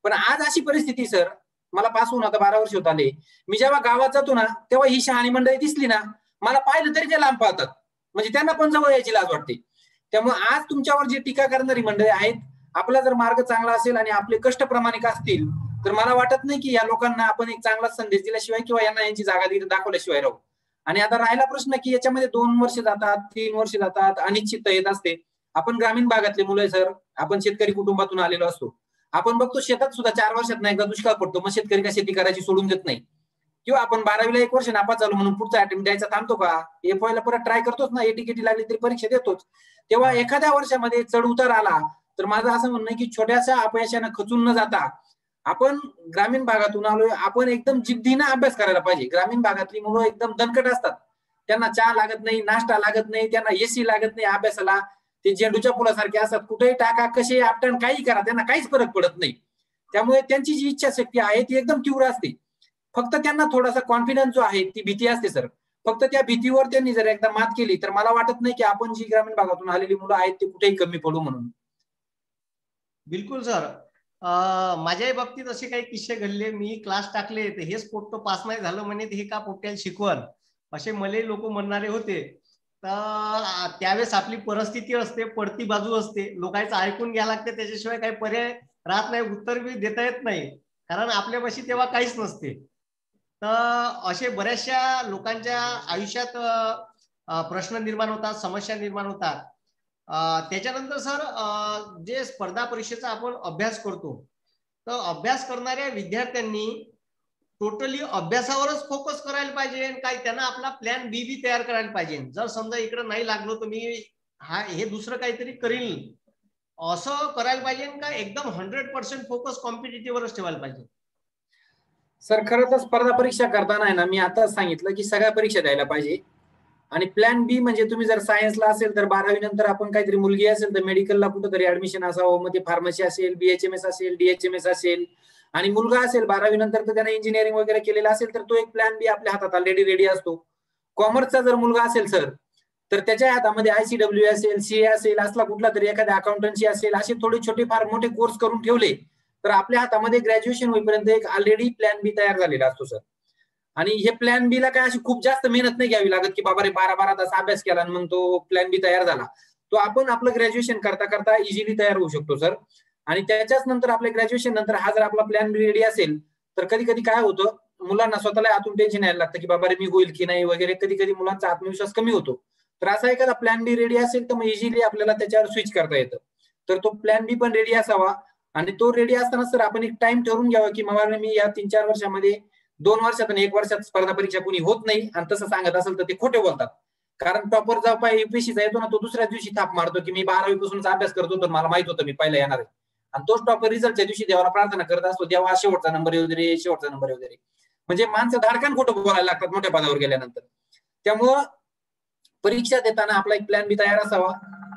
S2: पण आज अशी परिस्थिती सर, मला पास होऊन आता 12 वर्ष होत आले, मी जेव्हा गावात जातो ना तेव्हा ही शहाणी मंडळी दिसली ना, मला पाहिलं तरी ते लांब पाहतात, म्हणजे त्यांना पण जवळ यायची लाज वाटते. त्यामुळे आज तुमच्यावर जी टीका करणारी मंडळी आहेत, आपला जर मार्ग चांगला असेल आणि आपले कष्ट प्रामाणिक असतील तर मला वाटत नाही की या लोकांना आपण एक चांगला संदेश दिल्याशिवाय किंवा यांना यांची जागा दाखवल्याशिवाय राहू. आणि आता राहिला प्रश्न की याच्यामध्ये 2 वर्ष जातात, 3 वर्ष जातात, अनिश्चितता येत असते. आपण ग्रामीण भागातले मुलं सर, आपण शेतकरी कुटुंबातून आलेलो असतो, आपण बघतो शेतात सुद्धा 4 वर्षात नाही एकदा दुष्काळ पडतो, मग शेतकरी का शेती करायची सोडून देत नाही. किंवा आपण 12वीला 1 वर्ष नापास झालो म्हणून पुढचा अटेम्प्ट द्यायचा थांबतो का? एफवायला परत ट्राय करतोच ना, एटीकेटी लागली तरी परीक्षा देतोच. तेव्हा एखाद्या वर्षामध्ये चढ उतार आला तर माझं असं म्हणणं आहे की छोट्याशा अपयशानं खचून न जाता आपण ग्रामीण भागातून आलोय, आपण एकदम जिद्दीनं अभ्यास करायला पाहिजे. ग्रामीण भागातली मुलं एकदम दणकट असतात, त्यांना चहा लागत नाही, नाश्ता लागत नाही, त्यांना एसी लागत नाही अभ्यासाला, ते झेंडूच्या फुलासारखे असतात, कुठेही टाका कसे आपटण काही करा त्यांना काहीच फरक पडत नाही. त्यामुळे त्यांची जी इच्छाशक्ती आहे ती एकदम तीव्र असते, फक्त त्यांना थोडासा कॉन्फिडन्स जो आहे ती भीती असते सर. फक्त त्या भीतीवर त्यांनी जर एकदा मात केली तर मला वाटत नाही की आपण जी ग्रामीण भागातून आलेली मुलं आहेत ते कुठेही कमी पडू म्हणून.
S1: बिलकुल सर, माझ्याही बाबतीत असे काही किस्से घडले. मी क्लास टाकले तर हेच पोट्ट पास नाही झालं म्हणे, हे का पोट्याला शिकवण, असे मले लोक म्हणणारे होते. तर त्यावेळेस आपली परिस्थिती असते, पडती बाजू असते, लोकांचं ऐकून घ्यायला लागते, त्याच्याशिवाय काही पर्याय राहत नाही, उत्तर बी देता येत नाही, कारण आपल्यापाशी तेव्हा काहीच नसते. तर असे बऱ्याचशा लोकांच्या आयुष्यात प्रश्न निर्माण होतात, समस्या निर्माण होतात. त्याच्यानंतर सर, जे स्पर्धा परीक्षेचा आपण अभ्यास करतो, तर अभ्यास करणाऱ्या विद्यार्थ्यांनी टोटली अभ्यासावरच फोकस करायला पाहिजे काय, त्यांना आपला प्लॅन बी बी तयार करायला पाहिजे. जर समजा इकडे नाही लागलो तर मी हे दुसरं काहीतरी करील, असं करायला पाहिजे का एकदम 100% फोकस कॉम्पिटिटिव्हवरच ठेवायला पाहिजे?
S2: सर खरं तर स्पर्धा परीक्षा करताना आहे ना, मी आता सांगितलं की सगळ्या परीक्षा द्यायला पाहिजे. आणि प्लॅन बी म्हणजे तुम्ही जर सायन्सला असेल तर 12वी नंतर आपण काहीतरी, मुलगी असेल तर मेडिकलला कुठेतरी ऍडमिशन असावं, मग ते फार्मसी असेल, बीएचएमएस असेल, डीएचएमएस असेल. आणि मुलगा असेल 12वी नंतर तर त्याने इंजिनिअरिंग वगैरे केलेलं असेल तर तो एक प्लॅन बी आपल्या हातात ऑलरेडी रेडी असतो. कॉमर्सचा जर मुलगा असेल सर तर त्याच्या हातामध्ये आयसीडब्ल्यू असेल, सीए असेल, असला कुठला तरी एखाद्या अकाउंटन्सी असेल, असे थोडे छोटे फार मोठे कोर्स करून ठेवले तर आपल्या हातामध्ये ग्रॅज्युएशन होईपर्यंत एक ऑलरेडी प्लॅन बी तयार झालेला असतो सर. आणि हे प्लॅन बी ला काय अशी खूप जास्त मेहनत नाही घ्यावी लागत की बाबा रे 12-12 तास अभ्यास केला आणि मग तो प्लॅन बी तयार झाला. तो आपण आपलं ग्रॅज्युएशन करता करता इझिली तयार होऊ शकतो सर. आणि त्याच्याच नंतर आपल्या ग्रॅज्युएशन नंतर हा जर आपला प्लॅन बी रेडी असेल तर कधी कधी काय होतं, मुलांना स्वतःला आतून टेन्शन यायला लागतं की बाबा रे मी होईल की नाही वगैरे, कधी कधी मुलांचा आत्मविश्वास कमी होतो. तर असा एखादा प्लॅन बी रेडी असेल तर मग इझिली आपल्याला त्याच्यावर स्विच करता येतं. तर तो प्लॅन बी पण रेडी असावा. आणि तो रेडी असताना सर आपण एक टाइम ठरवून घ्यावा की मला मी या 3-4 वर्षामध्ये 2 वर्षात आणि 1 वर्षात स्पर्धा परीक्षा कोणी होत नाही, आणि तसं सांगत असेल तर ते खोटे बोलतात. कारण टॉपर जो पाय युपीएससीचा येतो ना तो दुसऱ्या दिवशी थाप मारतो की मी 12वी पासूनच अभ्यास करतो तर मला माहित होतं मी पहिला येणार आहे. आणि तोच टॉपर रिझल्टच्या दिवशी देवाला प्रार्थना करत असतो, देवा शेवटचा नंबर येऊ दे, शेवटचा नंबर येऊ दे. म्हणजे माणसं धाडकन खोटं बोलायला लागतात मोठ्या पदावर गेल्यानंतर. त्यामुळं परीक्षा देताना आपला एक प्लॅन बी तयार असावा,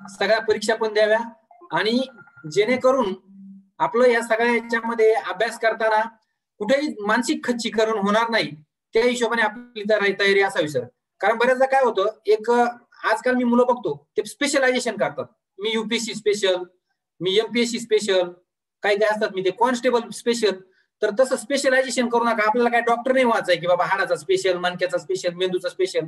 S2: सगळ्या परीक्षा पण द्याव्या, आणि जेणेकरून आपलं या सगळ्या याच्यामध्ये अभ्यास करताना कुठेही मानसिक खच्चीकरण होणार नाही, त्या हिशोबाने आपली तयारी असावी सर. कारण बऱ्याचदा काय होतं, एक आजकाल मी मुलं बघतो ते स्पेशलायझेशन करतात, मी युपीएससी स्पेशल, मी एमपीएससी स्पेशल, काही काय असतात मी ते कॉन्स्टेबल स्पेशल. तर तसं स्पेशलायझेशन करू नका. आपल्याला काय डॉक्टर नाही व्हायचं आहे की बाबा हाडाचा स्पेशल, मणक्याचा स्पेशल, मेंदूचा स्पेशल.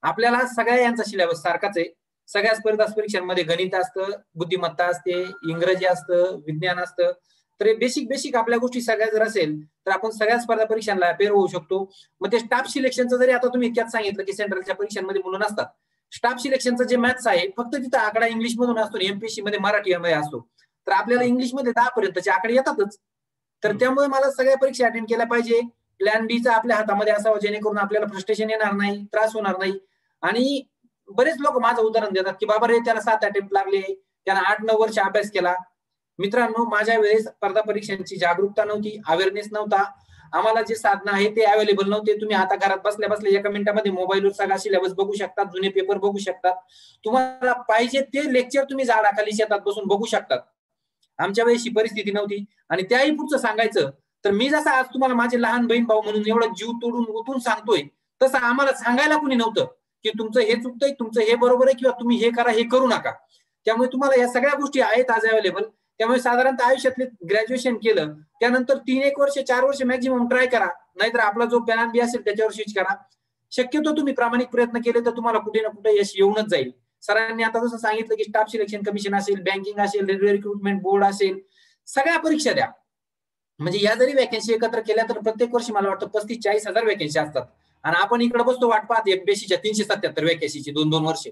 S2: आपल्याला सगळ्या यांचा सिलेबस सारखाच आहे. सगळ्या स्पर्धा परीक्षांमध्ये गणित असतं, बुद्धिमत्ता असते, इंग्रजी असतं, विज्ञान असतं. तर बेसिक आपल्या गोष्टी सगळ्या जर असेल तर आपण सगळ्या स्पर्धा परीक्षांना अपेअर होऊ शकतो. मग ते स्टाफ सिलेक्शनचं जरी आता तुम्ही इतक्यात सांगितलं की सेंट्रलच्या परीक्षांमध्ये मुलं नसतात, स्टाफ सिलेक्शनचं जे मॅथ्स आहे फक्त तिथं आकडा इंग्लिश मधून असतो, एमपीएससी मध्ये मराठीमध्ये असतो, तर आपल्याला इंग्लिशमध्ये 10 पर्यंतचे आकडे येतातच. तर त्यामुळे मला सगळ्या परीक्षा अटेंड केल्या पाहिजे. प्लॅन बीचा आपल्या हातामध्ये असावा जेणेकरून आपल्याला फ्रस्ट्रेशन येणार नाही, त्रास होणार नाही. आणि बरेच लोक माझं उदाहरण देतात की बाबा रे त्याला 7 अटेम्प्ट लागले, त्याला 8-9 वर्ष अभ्यास केला. मित्रांनो, माझ्या वेळेस स्पर्धा परीक्षांची जागरूकता नव्हती, अवेअरनेस नव्हता, आम्हाला जे साधनं आहे ते अवेलेबल नव्हते. तुम्ही आता घरात बसल्या बसल्या 1 मिनिटामध्ये मोबाईलवर सगळा सिलेबस बघू शकतात, जुने पेपर बघू शकतात, तुम्हाला पाहिजे ते लेक्चर तुम्ही झाडाखाली शेतात बसून बघू शकतात. आमच्या वेळेस ही परिस्थिती नव्हती. आणि त्याही पुढचं सांगायचं तर मी जसं आज तुम्हाला माझे लहान बहीण भाऊ म्हणून एवढं जीव तोडून उठून सांगतोय, तसं आम्हाला सांगायला कुणी नव्हतं की तुमचं हे चुकतंय, तुमचं हे बरोबर आहे, किंवा तुम्ही हे करा, हे करू नका. त्यामुळे तुम्हाला या सगळ्या गोष्टी आहेत आज अवेलेबल. त्यामुळे साधारणतः आयुष्यातले ग्रॅज्युएशन केलं त्यानंतर 3-1 वर्ष 4 वर्ष मॅक्झिमम ट्राय करा, नाहीतर आपला जो प्लॅन बी असेल त्याच्यावर स्विच करा. शक्यतो तुम्ही प्रामाणिक प्रयत्न केले तर तुम्हाला कुठे ना कुठे यश येऊनच जाईल. सरांनी आता जसं सांगितलं की स्टाफ सिलेक्शन कमिशन असेल, बँकिंग असेल, रेल्वे रिक्रुटमेंट बोर्ड असेल, सगळ्या परीक्षा द्या. म्हणजे या जरी वॅकन्सी एकत्र केल्या तर प्रत्येक वर्षी मला वाटतं 35-40 हजार वॅकन्सी असतात. आणि आपण इकडे बसतो वाट पाहत एमपीएससीच्या 377 वॅकन्सीची 2-2 वर्ष.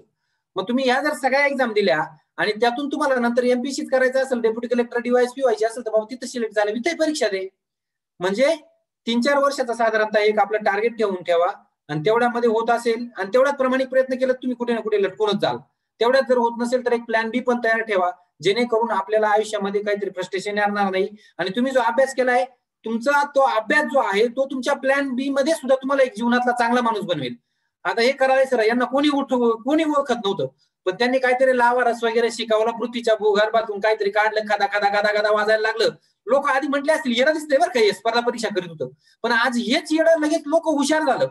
S2: मग तुम्ही या जर सगळ्या एक्झाम दिल्या आणि त्यातून तुम्हाला नंतर एमपीएससीच करायचं असेल, डेप्युटी कलेक्टर डीवायएसपी व्हायची असेल तर बाबा तिथं सिलेक्ट झालं, तिथे परीक्षा दे. म्हणजे 3-4 वर्षाचा साधारणतः एक आपलं टार्गेट ठेवून ठेवा. आणि तेवढ्यामध्ये होत असेल आणि तेवढ्यात प्रामाणिक प्रयत्न केला तुम्ही कुठे ना कुठे लटकूनच जाल. तेवढ्यात जर होत नसेल तर एक प्लॅन बी पण तयार ठेवा, जेणेकरून आपल्याला आयुष्यामध्ये काहीतरी फ्रस्ट्रेशन येणार नाही. आणि तुम्ही जो अभ्यास केलाय तुमचा तो अभ्यास जो आहे तो तुमच्या प्लॅन बी मध्ये सुद्धा तुम्हाला एक जीवनातला चांगला माणूस बनवेल. आता हे करायला सर यांना कोणी ओळखत नव्हतं, पण त्यांनी काहीतरी लावारस वगैरे शिकावला, पृथ्वीच्या भूगर्भातून काहीतरी काढलं, खादा खादा खादा खादा वाजायला लागलं. लोक आधी म्हटले असतील येणं दिसतंय बरं काही स्पर्धा परीक्षा करीत होतं, पण आज हेच येणं लगेच लोक हुशार झालं.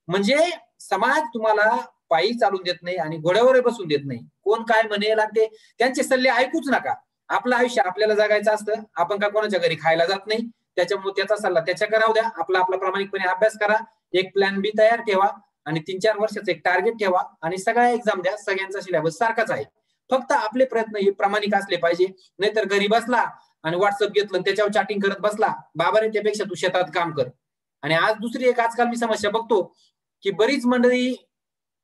S2: म्हणजे समाज तुम्हाला पायी चालून देत नाही आणि घोड्यावर बसून देत नाही. कोण काय म्हणेल आणि ते त्यांचे सल्ले ऐकूच नका. आपलं आयुष्य आपल्याला जगायचं असतं. आपण का कोणाच्या घरी खायला जात नाही, त्याच्यामुळे त्याचा सल्ला त्याच्या करावं द्या. आपला प्रामाणिकपणे अभ्यास करा, एक प्लॅन बी तयार ठेवा आणि 3-4 वर्षाचं एक टार्गेट ठेवा आणि सगळ्या एक्झाम द्या. सगळ्यांचा सिलेबस सारखाच आहे, फक्त आपले प्रयत्न हे प्रामाणिक असले पाहिजे. नाहीतर घरी बसला आणि व्हॉट्सअप घेतलं त्याच्यावर चॅटिंग करत बसला, बाबा रे त्यापेक्षा तू शेतात काम कर. आणि आज दुसरी एक आजकाल मी समस्या बघतो की बरीच मंडळी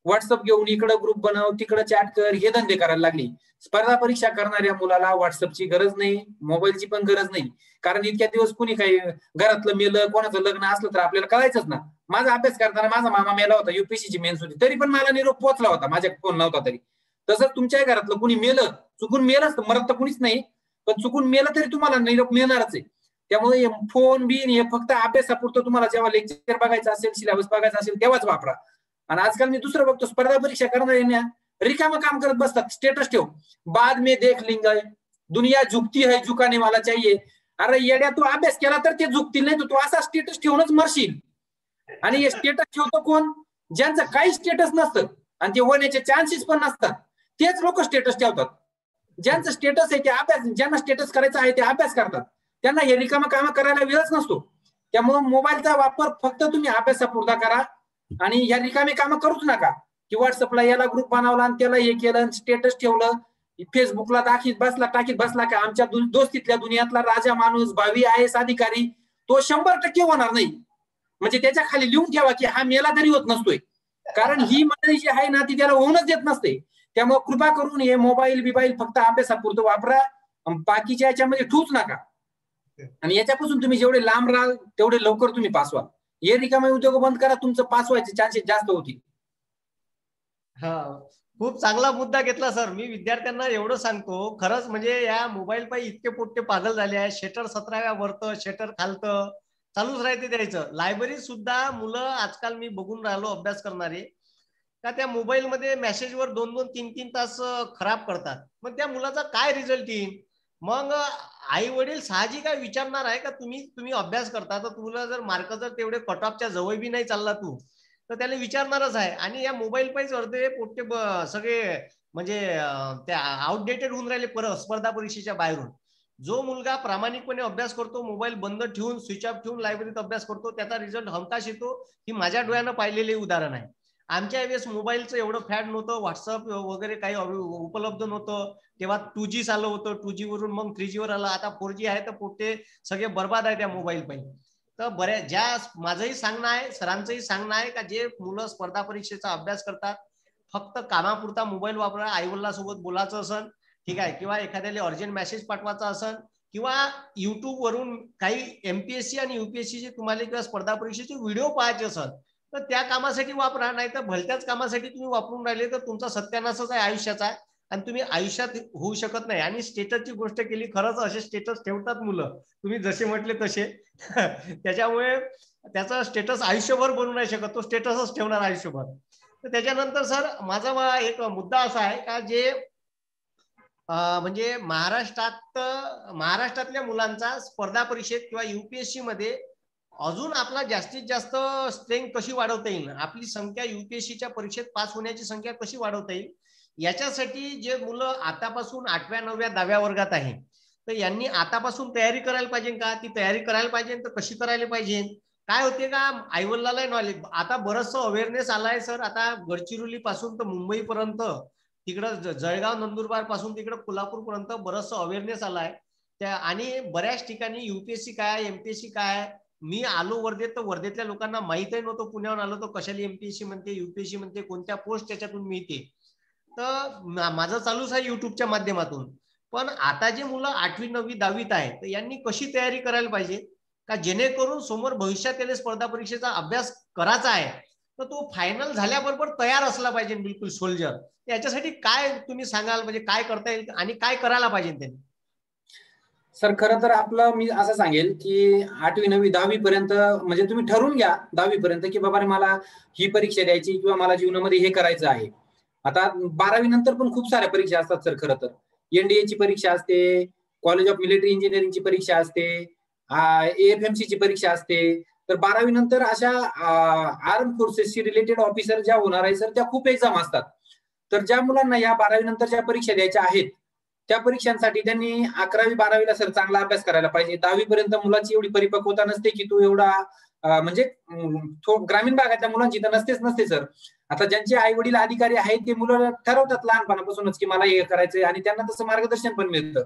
S2: व्हॉट्सअप घेऊन इकडे ग्रुप बनव, तिकडे चॅट कर, हे धंदे करायला लागली. स्पर्धा परीक्षा करणाऱ्या मुलाला व्हॉट्सअपची गरज नाही, मोबाईलची पण गरज नाही. कारण इतक्या दिवस कुणी काही घरातलं मेलं, कोणाचं लग्न असलं तर आपल्याला कळायचंच ना. माझा अभ्यास करताना माझा मामा मेला होता, युपीएससीची मेन्स होती, तरी पण मला निरोप पोहोचला होता, माझ्या फोन नव्हता तरी. तसंच तुमच्या घरातलं कुणी मेलं, चुकून मेलंच, मरत तर कुणीच नाही, पण चुकून मेलं तरी तुम्हाला निरोप मिळणारच आहे. त्यामुळे फोन बिन हे फक्त अभ्यासापुरतं तुम्हाला जेव्हा लेक्चर बघायचं असेल, सिलेबस बघायचा असेल तेव्हाच वापरा. आणि आजकाल मी दुसरं बघतो स्पर्धा परीक्षा करणाऱ्यांना रिकामं काम करत बसतात. स्टेटस ठेव, बाद में देख लेंगे, दुनिया झुकती है झुकाने वाला चाहिए. अरे येड्या, तू अभ्यास केला तर ते झुकतील, नाही तर तू असा स्टेटस ठेवूनच मरशील. आणि हे स्टेटस ठेवतो कोण? ज्यांचं काही स्टेटस नसतं आणि ते होण्याचे चान्सेस पण नसतात, तेच लोक स्टेटस ठेवतात. ज्यांचं स्टेटस आहे ते अभ्यास, ज्यांना स्टेटस करायचा आहे ते अभ्यास करतात. त्यांना हे रिकामं काम करायला वेळच नसतो. त्यामुळे मोबाईलचा वापर फक्त तुम्ही अभ्यासापुरता करा आणि या रिकामी कामं करूच नका. की व्हॉट्सअपला याला ग्रुप बनवला आणि त्याला हे केलं, स्टेटस ठेवलं, फेसबुकला टाकीत बसला का आमच्या दोस्तीतल्या दुनियातला राजा माणूस, भावी IAS अधिकारी, तो 100% होणार नाही. म्हणजे त्याच्या खाली लिहून ठेवा की हा मेला तरी होत नसतोय. कारण ही मंडळी जी आहे ना ती त्याला होऊनच देत नसते. त्यामुळे कृपा करून हे मोबाईल फक्त अभ्यासापुरतं वापरा, बाकीच्या याच्यामध्ये ठेवूच नका. आणि याच्यापासून तुम्ही जेवढे लांब राहाल तेवढे लवकर तुम्ही पास व्हाल. हे रिकामे उद्योग बंद करा, तुमचं पास व्हायचे चान्सेस जास्त होतील.
S1: हा, खूप चांगला मुद्दा घेतला सर. मी विद्यार्थ्यांना एवढं सांगतो, खरंच म्हणजे या मोबाईल पायी इतके पोट्टे पागल झाले आहे. शेटर 17व्या वरतं, शेटर खालतं, चालूच राहते द्यायचं. लायब्ररीत सुद्धा मुलं आजकाल मी बघून राहिलो अभ्यास करणारे, का त्या मोबाईलमध्ये मेसेजवर 2-2, 3-3 तास खराब करतात. मग त्या मुलाचा काय रिझल्ट येईल? मग आई वडील साहजिक काय विचारणार आहे का तुम्ही अभ्यास करता तर तुला जर मार्क जर तेवढे कट ऑफच्या जवळ बी नाही चालला तू, तर त्याला विचारणारच आहे. आणि या मोबाईल पाहिजे अर्धे पोट्टे सगळे म्हणजे त्या आउटडेटेड होऊन राहिले स्पर्धा परीक्षेच्या बाहेरून. जो मुलगा प्रामाणिकपणे अभ्यास करतो, मोबाईल बंद ठेवून स्विच ऑफ ठेवून लायब्ररीत अभ्यास करतो, त्याचा रिझल्ट हमखास येतो. ही माझ्या डोळ्यानं पाहिलेले उदाहरण आहे. आमच्या वेळेस मोबाईलचं एवढं फॅड नव्हतं, व्हॉट्सअप वगैरे काही उपलब्ध नव्हतं. तेव्हा 2G आलं होतं, 2G वरून मग 3G वर आलं. आता 4G आहे तर पोट्टे सगळे बर्बाद आहे त्या मोबाईल पाहिजे. तर बऱ्याच ज्या माझंही सांगणं आहे, सरांचंही सांगणं आहे का जे मुलं स्पर्धा परीक्षेचा अभ्यास करतात फक्त कामापुरता मोबाईल वापरा. आईवडिलांसोबत बोलायचं असन ठीक आहे, किंवा एखाद्याला अर्जंट मेसेज पाठवायचा असन, किंवा युट्यूब वरून काही MPSC आणि UPSC चे तुम्हाला किंवा स्पर्धा परीक्षेचे व्हिडिओ पाहायचे असन तर त्या कामासाठी वापरा. नाही तर भलत्याच कामासाठी तुम्ही वापरून राहिले तर तुमचा सत्यानाशच आहे आयुष्याचा, आणि तुम्ही आयुष्यात होऊ शकत नाही. आणि स्टेटसची गोष्ट केली, खरंच असे स्टेटस ठेवतात मुलं, तुम्ही जसे म्हटले तसे. त्याच्यामुळे त्याचा स्टेटस आयुष्यभर बनवू नाही शकत, तो स्टेटसच ठेवणार आयुष्यभर. तर त्याच्यानंतर सर माझा एक मुद्दा असा आहे का जे म्हणजे महाराष्ट्रातल्या मुलांचा स्पर्धा परीक्षेत किंवा युपीएससी मध्ये अजून आपला जास्तीत जास्त स्ट्रेंथ कशी वाढवता येईल, आपली संख्या युपीएससीच्या परीक्षेत पास होण्याची संख्या कशी वाढवता येईल, याच्यासाठी जे मुलं आतापासून 8व्या 9व्या 10व्या वर्गात आहे तर यांनी आतापासून तयारी करायला पाहिजे का, ती तयारी करायला पाहिजे तर कशी करायला पाहिजे, काय होते का आईवडिलाला नॉलेज, आता बरंचसं अवेअरनेस आलाय सर, आता गडचिरोली पासून तर मुंबई पर्यंत, तिकडं जळगाव नंदुरबार पासून तिकडं कोल्हापूर पर्यंत बरंचसं अवेअरनेस आलाय त्या, आणि बऱ्याच ठिकाणी युपीएससी काय एमपीएससी काय, मी आलो वर्धेत तर वर्धेतल्या लोकांना माहितही नव्हतं, पुण्याहून आलो तर कशाला एमपीएससी म्हणते युपीएससी म्हणते, कोणत्या पोस्ट त्याच्यातून मिळते, तर माझं चालूच आहे युट्यूबच्या माध्यमातून. पण आता जे मुलं 8वी 9वी 10वीत आहे तर यांनी कशी तयारी करायला पाहिजे का जेणेकरून समोर भविष्यात त्याला स्पर्धा परीक्षेचा अभ्यास करायचा आहे तर तो फायनल झाल्याबरोबर तयार असला पाहिजे बिलकुल सोल्जर. याच्यासाठी काय तुम्ही सांगाल, म्हणजे काय करता येईल आणि काय करायला पाहिजे त्यांनी?
S2: सर खरं तर आपलं मी असं सांगेल की 8वी 9वी 10वी पर्यंत म्हणजे तुम्ही ठरवून घ्या 10वी पर्यंत की बाबा मला ही परीक्षा द्यायची किंवा मला जीवनामध्ये हे करायचं आहे. आता 12वी नंतर पण खूप साऱ्या परीक्षा असतात सर. खरं तर एनडीएची परीक्षा असते, कॉलेज ऑफ मिलिटरी इंजिनिअरिंगची परीक्षा असते, एएफएमसी ची परीक्षा असते. तर 12वी नंतर अशा आर्म फोर्सेसशी रिलेटेड ऑफिसर ज्या होणार आहे सर त्या खूप एक्झाम असतात. तर ज्या मुलांना या 12वी नंतर ज्या परीक्षा द्यायच्या आहेत त्या परीक्षांसाठी त्यांनी 11वी 12वीला सर चांगला अभ्यास करायला पाहिजे. 10वी पर्यंत मुलाची एवढी परिपक्वता नसते की तो एवढा म्हणजे ग्रामीण भागातल्या मुलांची तर नसते सर. आता ज्यांचे आई वडील अधिकारी आहेत ते मुलं ठरवतात लहानपणापासूनच की मला हे करायचंय आणि त्यांना तसं मार्गदर्शन पण मिळतं.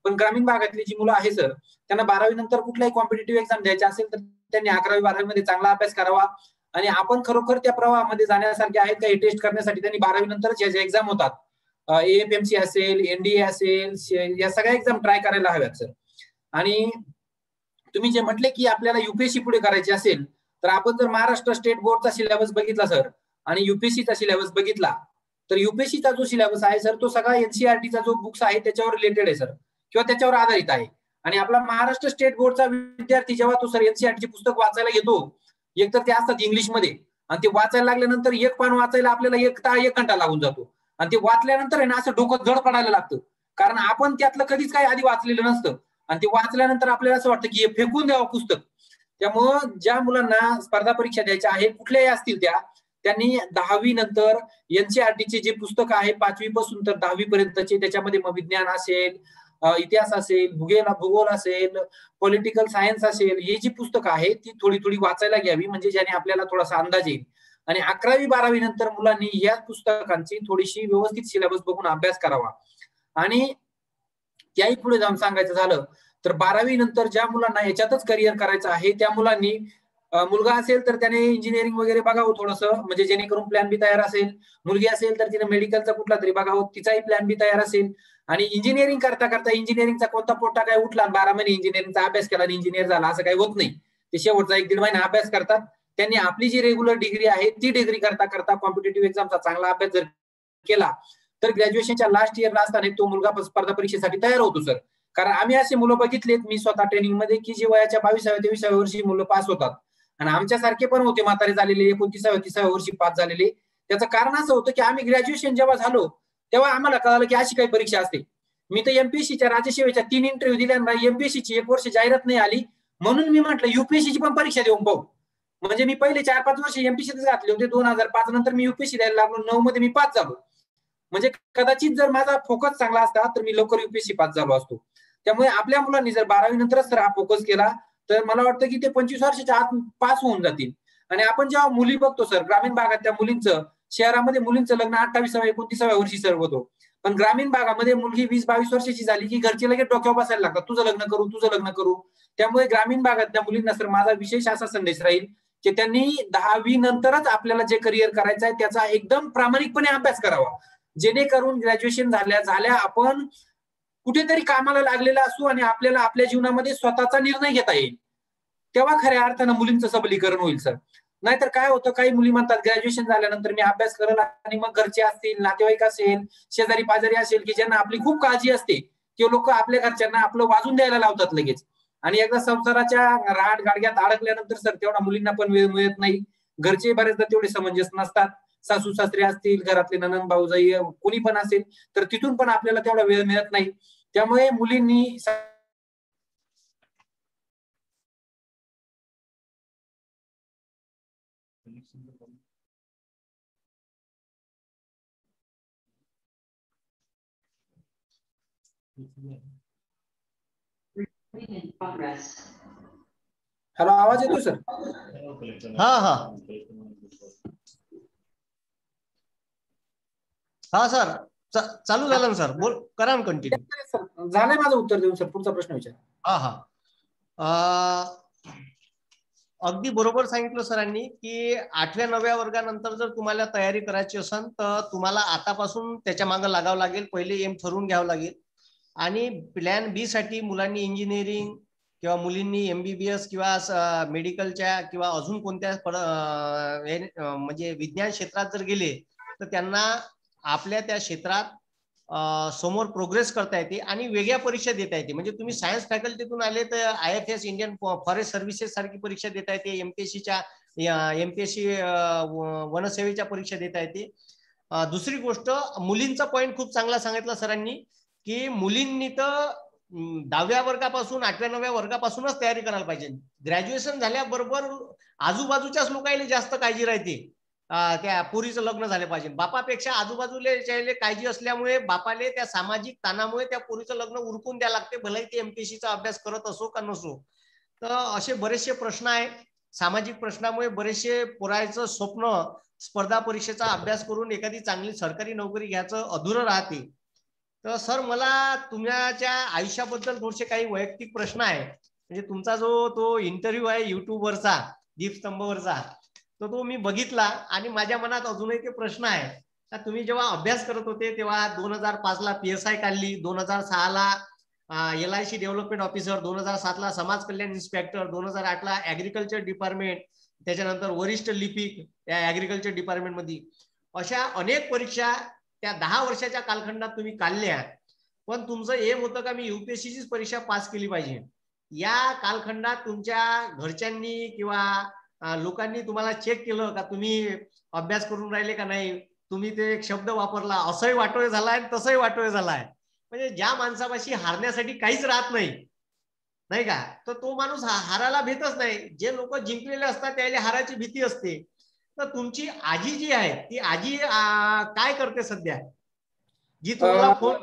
S2: पण ग्रामीण भागातली जी मुलं आहे सर त्यांना 12वी नंतर कुठलाही कॉम्पिटेटिव्ह एक्झाम द्यायची असेल तर त्यांनी 11वी 12वी मध्ये चांगला अभ्यास करावा. आणि आपण खरोखर त्या प्रवाहामध्ये जाण्यासारखे आहेत का हे टेस्ट करण्यासाठी त्यांनी 12वी नंतरच ज्या एक्झाम होतात, एएफएमसी असेल, एनडीए असेल, या सगळ्या एक्झाम ट्राय करायला हव्यात सर. आणि तुम्ही जे म्हटले की आपल्याला युपीएससी पुढे करायची असेल तर आपण जर महाराष्ट्र स्टेट बोर्डचा सिलेबस बघितला सर आणि युपीएससीचा सिलेबस बघितला तर युपीएससीचा जो सिलेबस आहे सर तो सगळा एनसीईआरटीचा जो बुक्स आहे त्याच्यावर रिलेटेड आहे सर किंवा त्याच्यावर आधारित आहे. आणि आपला महाराष्ट्र स्टेट बोर्डचा विद्यार्थी जेव्हा तो सर एनसीईआरटीचे पुस्तक वाचायला घेतो, एक तर ते असतात इंग्लिशमध्ये आणि ते वाचायला लागल्यानंतर एक पान वाचायला आपल्याला 1 घंटा लागून जातो आणि ते वाचल्यानंतर आहे ना असं डोकं जड पडायला लागतं, कारण आपण त्यातलं कधीच काही आधी वाचलेलं नसतं आणि ते वाचल्यानंतर आपल्याला असं वाटतं की हे फेकून द्यावं पुस्तक. त्यामुळं ज्या मुलांना स्पर्धा परीक्षा द्यायच्या आहे कुठल्याही असतील त्यांनी 10वी नंतर एनसीईआरटीचे जे पुस्तक आहे 5वी पासून तर 10वी पर्यंतचे, त्याच्यामध्ये मग विज्ञान असेल, इतिहास असेल, भूगोल असेल, पॉलिटिकल सायन्स असेल, ही जी पुस्तकं आहेत ती थोडी थोडी वाचायला घ्यावी म्हणजे ज्याने आपल्याला थोडासा अंदाज येईल. आणि 11वी 12वी नंतर मुलांनी या पुस्तकांची थोडीशी व्यवस्थित सिलेबस बघून अभ्यास करावा. आणि त्याही पुढे जाऊन सांगायचं झालं तर 12वी नंतर ज्या मुलांना याच्यातच करिअर करायचं आहे त्या मुलांनी, मुलगा असेल तर त्याने इंजिनिअरिंग वगैरे बघावं थोडंसं, म्हणजे जेणेकरून प्लॅन बी तयार असेल. मुलगी असेल तर तिने मेडिकलचा कुठला तरी बघावं, तिचाही प्लॅन बी तयार असेल. आणि इंजिनिअरिंग करता करता इंजिनिअरिंगचा कोणता पोट्टा काय उठला 12 महिने इंजिनिअरिंगचा अभ्यास केला आणि इंजिनिअर झाला असं काही होत नाही. ते शेवटचा 1-1.5 महिना अभ्यास करतात. त्यांनी आपली जी रेग्युलर डिग्री आहे ती डिग्री करता करता कॉम्पिटेटिव्ह एक्झामचा चांगला अभ्यास जर केला तर ग्रॅज्युएशनच्या लास्ट इयरला असताना तो मुलगा स्पर्धा परीक्षेसाठी तयार होतो सर. कारण आम्ही असे मुलं बघितलेत, मी स्वतः ट्रेनिंगमध्ये, की जे वयाच्या 22व्या-23व्या वर्षी मुलं पास होतात आणि आमच्यासारखे पण होते म्हातारे झालेले 29व्या-30व्या वर्षी पास झालेले. त्याचं कारण असं होतं की आम्ही ग्रॅज्युएशन जेव्हा झालो तेव्हा आम्हाला कळालं की अशी काही परीक्षा असते. मी तर एमपीएससीच्या राज्यसेवेच्या 3 इंटरव्ह्यू दिल्यानंतर एमपीएससीची 1 वर्ष जाहिरात नाही आली म्हणून मी म्हटलं युपीएससीची पण परीक्षा देऊन पाहू. म्हणजे मी पहिले 4-5 वर्ष एमपीएससीच घातले होते. 2005 नंतर मी युपीएससी द्यायला लागलो, 9 मध्ये मी पास झालो. म्हणजे कदाचित जर माझा फोकस चांगला असता तर मी लवकर युपीएससी पास झालो असतो. त्यामुळे आपल्या मुलांनी जर 12वी नंतरच जर हा फोकस केला तर मला वाटतं की ते 25 वर्षाच्या आत पास होऊन जातील. आणि आपण जेव्हा मुली बघतो सर, ग्रामीण भागातल्या मुलींचं, शहरामध्ये मुलींचं लग्न 28व्या-29व्या वर्षी सर होतो, पण ग्रामीण भागामध्ये मुलगी 20-22 वर्षाची झाली की घरचे लगेच डोक्यावर बसायला लागतात, तुझं लग्न करू. त्यामुळे ग्रामीण भागातल्या मुलींना सर माझा विशेष असा संदेश राहील की त्यांनी 10वी नंतरच आपल्याला जे करिअर करायचं आहे त्याचा एकदम प्रामाणिकपणे अभ्यास करावा, जेणेकरून ग्रॅज्युएशन झाल्या आपण कुठेतरी कामाला लागलेला असू आणि आपल्याला आपल्या जीवनामध्ये स्वतःचा निर्णय घेता येईल, तेव्हा खऱ्या अर्थानं मुलींचं सबलीकरण होईल सर. नाहीतर काय होतं, काही मुली म्हणतात ग्रॅज्युएशन झाल्यानंतर मी अभ्यास करेल आणि मग घरचे असतील, नातेवाईक असेल, शेजारी पाजारी असेल की ज्यांना आपली खूप काळजी असते ते लोक आपल्या घरच्यांना आपलं वाजून द्यायला लावतात लगेच. आणि एकदा संसाराच्या राहाट गाडग्यात अडकल्यानंतर सर तेवढा मुलींना पण वेळ मिळत नाही, घरचे बरेचदा तेवढे समंजस नसतात. सासू सासरे असतील, घरातले ननंद भाऊजाई कोणी पण असेल, तर तिथून पण आपल्याला तेवढा वेळ मिळत नाही. त्यामुळे मुलींनी हॅलो, आवाज येतो सर?
S1: हा हा हा सर, चालू झालं ना सर, बोल, करा ना कंटिन्यू.
S2: झालंय माझं उत्तर देऊन सर, पुढचा प्रश्न विचार.
S1: हा हा अगदी बरोबर सांगितलं सरांनी की 8व्या 9व्या वर्गानंतर जर तुम्हाला तयारी करायची असेल तर तुम्हाला आतापासून त्याच्या मागे लागावं लागेल. पहिले एम ठरवून घ्यावं लागेल आणि प्लॅन बी साठी मुलांनी इंजिनिअरिंग किंवा मुलींनी MBBS किंवा मेडिकलच्या किंवा अजून कोणत्या म्हणजे विज्ञान क्षेत्रात जर गेले तर त्यांना आपल्या त्या क्षेत्रात समोर प्रोग्रेस करता येते आणि वेगळ्या परीक्षा देता येते. म्हणजे तुम्ही सायन्स फॅकल्टीतून आले तर IFS इंडियन फॉरेस्ट सर्व्हिसेस सारखी परीक्षा देता येते, MPSC वनसेवेच्या परीक्षा देता येते. दुसरी गोष्ट, मुलींचा पॉईंट खूप चांगला सांगितला सरांनी की मुलींनी तर 10व्या वर्गापासून 8व्या 9व्या वर्गापासूनच तयारी करायला पाहिजे. ग्रॅज्युएशन झाल्याबरोबर आजूबाजूच्याच लोकांना जास्त काळजी राहते, त्या पोरीचं लग्न झालं पाहिजे. बापापेक्षा आजूबाजूला काळजी असल्यामुळे बापाले त्या सामाजिक ताणामुळे त्या पोरीचं लग्न उरकून द्यावं लागते, भले ते MPSCचा अभ्यास करत असो का नसो. तर असे बरेचसे प्रश्न आहे. सामाजिक प्रश्नामुळे बरेचसे पोरायचं स्वप्न स्पर्धा परीक्षेचा अभ्यास करून एखादी चांगली सरकारी नोकरी घ्यायचं अधुरं राहते. तर सर, मला तुमच्या आयुष्याबद्दल थोडेसे काही वैयक्तिक प्रश्न आहे. म्हणजे तुमचा जो तो इंटरव्ह्यू आहे युट्यूबवरचा, दीपस्तंभवरचा, तो मी बघितला आणि माझ्या मनात अजूनही ते प्रश्न आहे. तुम्ही जेव्हा अभ्यास करत होते तेव्हा 2005ला PSI काढली, 2006ला LIC डेव्हलपमेंट ऑफिसर, 2007ला समाज कल्याण इन्स्पेक्टर, 2008ला ऍग्रिकल्चर डिपार्टमेंट, त्याच्यानंतर वरिष्ठ लिपिक या ऍग्रिकल्चर डिपार्टमेंट मध्ये. अशा अनेक परीक्षा त्या 10 वर्षाच्या कालखंडात तुम्ही काढल्या. पण तुमचं एम होतं का मी UPSCचीच परीक्षा पास केली पाहिजे. या कालखंडात तुमच्या घरच्यांनी किंवा लोकांनी तुम्हाला चेक केलं का तुम्ही अभ्यास करून राहिले का नाही? तुम्ही ते एक शब्द वापरला, असंही वाटोळे झालाय तसंही वाटोळे झालाय. म्हणजे ज्या माणसापाशी हारण्यासाठी काहीच राहत नाही, नाही का, तर तो माणूस हाराला भीतच नाही. जे लोक जिंकलेले असतात त्याला हाराची भीती असते. तर तुमची आजी जी आहे ती आजी काय करते सध्या, जी तुम्हाला फोन?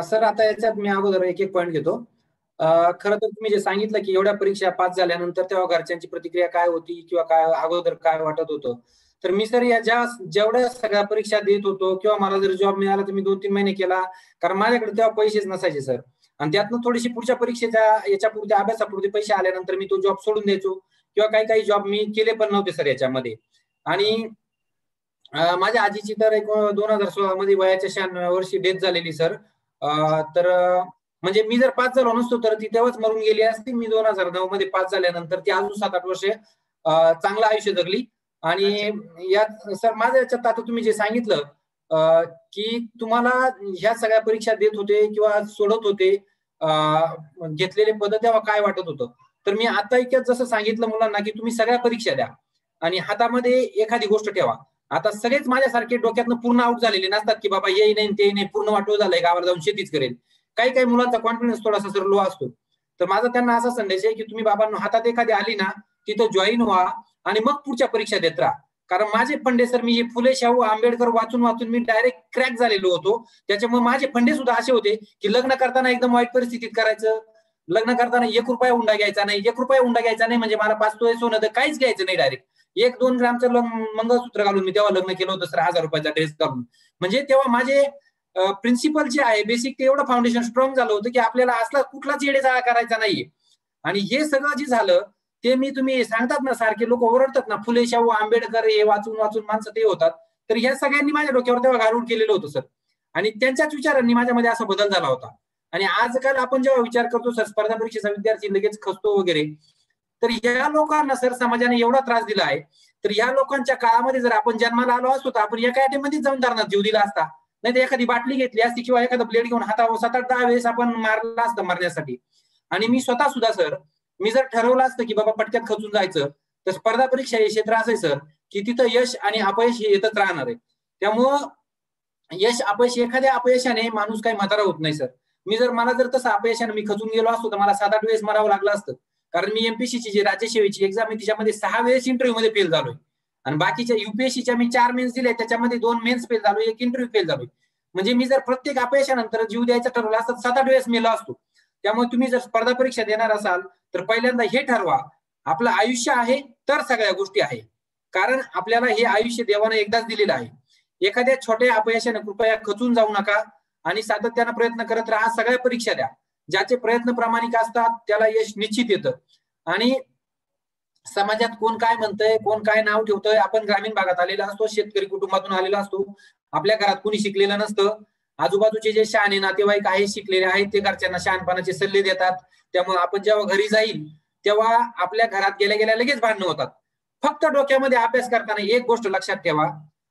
S2: सर, आता याच्यात मी अगोदर एक एक पॉईंट घेतो. खरं तर तुम्ही जे सांगितलं की एवढ्या परीक्षा पास झाल्यानंतर तेव्हा घरच्यांची प्रतिक्रिया काय होती किंवा काय अगोदर काय वाटत होतं, तर मी सर या जेवढ्या सगळ्या परीक्षा देत होतो किंवा मला जर जॉब मिळाला तर मी 2-3 महिने केला, कारण माझ्याकडे तेव्हा पैसेच नसायचे सर. आणि त्यातनं थोडीशी पुढच्या परीक्षेच्या याच्यापुरते अभ्यासापुरते पैसे आल्यानंतर मी तो जॉब सोडून द्यायचो किंवा काही जॉब मी केले पण नव्हते सर याच्यामध्ये. आणि माझ्या आजीची तर 2016 मध्ये वयाच्या 96व्या वर्षी डेथ झालेली सर. तर म्हणजे मी जर पास झालो नसतो तर ती तेव्हाच मरून गेली असती. मी 2009 मध्ये पास झाल्यानंतर ती अजून 7-8 वर्षे चांगलं आयुष्य जगली. आणि यात सर माझ्या याच्यात आता तुम्ही जे सांगितलं की तुम्हाला ह्या सगळ्या परीक्षा देत होते किंवा सोडत होते, घेतलेले पद तेव्हा काय वाटत होतं, तर मी आता इतक्यात जसं सांगितलं मुलांना की तुम्ही सगळ्या परीक्षा द्या आणि हातामध्ये एखादी गोष्ट ठेवा. आता सगळेच माझ्यासारखे डोक्यातनं पूर्ण आउट झालेले नसतात की बाबा ये नाही ते नाही, पूर्ण वाटोळ झालंय, गावाला जाऊन शेतीच करेल. काही मुलांचा कॉन्फिडन्स थोडासा सर लो असतो. तर माझा त्यांना असा संदेश आहे की तुम्ही बाबांनो हातात एखादी आली ना तिथं जॉईन व्हा आणि मग पुढच्या परीक्षा देत राहा. कारण माझे फंडे सर, मी फुले शाहू आंबेडकर वाचून मी डायरेक्ट क्रॅक झालेलो होतो. त्याच्यामुळे माझे फंडे सुद्धा असे होते की लग्न करताना एकदम वाईट परिस्थितीत करायचं, लग्न करताना 1 रुपया हुंडा घ्यायचा नाही, 1 रुपया हुंडा घ्यायचा नाही म्हणजे मला 5 तोळे सोनं तर काहीच घ्यायचं नाही, डायरेक्ट 1-2 ग्रामचं मंगळसूत्र घालून मी तेव्हा लग्न केलं होतं सर, 1000 रुपयाचा ड्रेस घालून. म्हणजे तेव्हा माझे प्रिन्सिपल जे आहे बेसिक ते एवढं फाउंडेशन स्ट्रॉंग झालं होतं की आपल्याला असला कुठलाच येडेजाळा करायचा नाहीये. आणि हे सगळं जे झालं ते मी, तुम्ही सांगतात ना सारखे लोक ओरडतात ना फुले शाहू आंबेडकर हे वाचून माणसं ते होतात, तर ह्या सगळ्यांनी माझ्या डोक्यावर तेव्हा घालून केलेलं होतं सर. आणि त्यांच्याच विचारांनी माझ्यामध्ये असा बदल झाला होता. आणि आजकाल आपण जेव्हा विचार करतो सर स्पर्धा परीक्षेचा विद्यार्थी लगेच खचतो वगैरे, तर या लोकांना सर समाजाने एवढा त्रास दिला आहे. तर या लोकांच्या काळामध्ये जर आपण जन्माला आलो असतो तर आपण एका अटेम्प्टमध्ये जाऊन धरणात जीव दिला असता, नाही तर एखादी बाटली घेतली असती किंवा एखादा ब्लेड घेऊन हातावर 7-8-10 वेळेस आपण मारला असतं मरण्यासाठी. आणि मी स्वतः सुद्धा सर, मी जर ठरवलं असतं की बाबा पटक्यात खचून जायचं तर स्पर्धा परीक्षा हे क्षेत्र असं आहे सर की तिथं यश आणि अपयश हे येतच राहणार आहे. त्यामुळं यश अपयश, एखाद्या अपयशाने माणूस काही म्हातारा होत नाही सर. मला जर तसं अपयशाने मी खचून गेलो असतो तर मला 7-8 वेळेस मरावं लागलं असतं. कारण मी एमपीएससीची जी राज्यसेवेची एक्झाम आहे तिच्यामध्ये 6 वेळेस इंटरव्ह्यू मध्ये फेल झालोय आणि बाकीच्या युपीएससीच्या मी 4 मेन्स दिले, त्याच्यामध्ये 2 मेन्स फेल झालो, 1 इंटरव्ह्यू फेल झालोय. म्हणजे मी जर प्रत्येक अपयशानंतर जीव द्यायचं ठरवलं असतं 7-8 वेळेस मेलो असतो. त्यामुळे तुम्ही जर स्पर्धा परीक्षा देणार असाल तर पहिल्यांदा हे ठरवा, आपलं आयुष्य आहे तर सगळ्या गोष्टी आहे. कारण आपल्याला हे आयुष्य देवानं एकदाच दिलेलं आहे. एखाद्या छोट्या अपयशाने कृपया खचून जाऊ नका आणि सातत्यानं प्रयत्न करत राहा. सगळ्या परीक्षा द्या. ज्याचे प्रयत्न प्रामाणिक असतात त्याला यश निश्चित येतं. आणि समाजात कोण काय म्हणतंय, कोण काय नाव ठेवतंय, आपण ग्रामीण भागात आलेला असतो, शेतकरी कुटुंबातून आलेला असतो, आपल्या घरात कुणी शिकलेलं नसतं. आजूबाजूचे जे शहाणे नातेवाईक आहेत, शिकलेले आहेत, ते घरच्यांना शहाणपणाचे सल्ले देतात. त्यामुळे आपण जेव्हा घरी जाईल तेव्हा आपल्या घरात गेल्या गेल्या लगेच भांडणं होतात. फक्त डोक्यामध्ये अभ्यास करताना एक गोष्ट लक्षात ठेवा,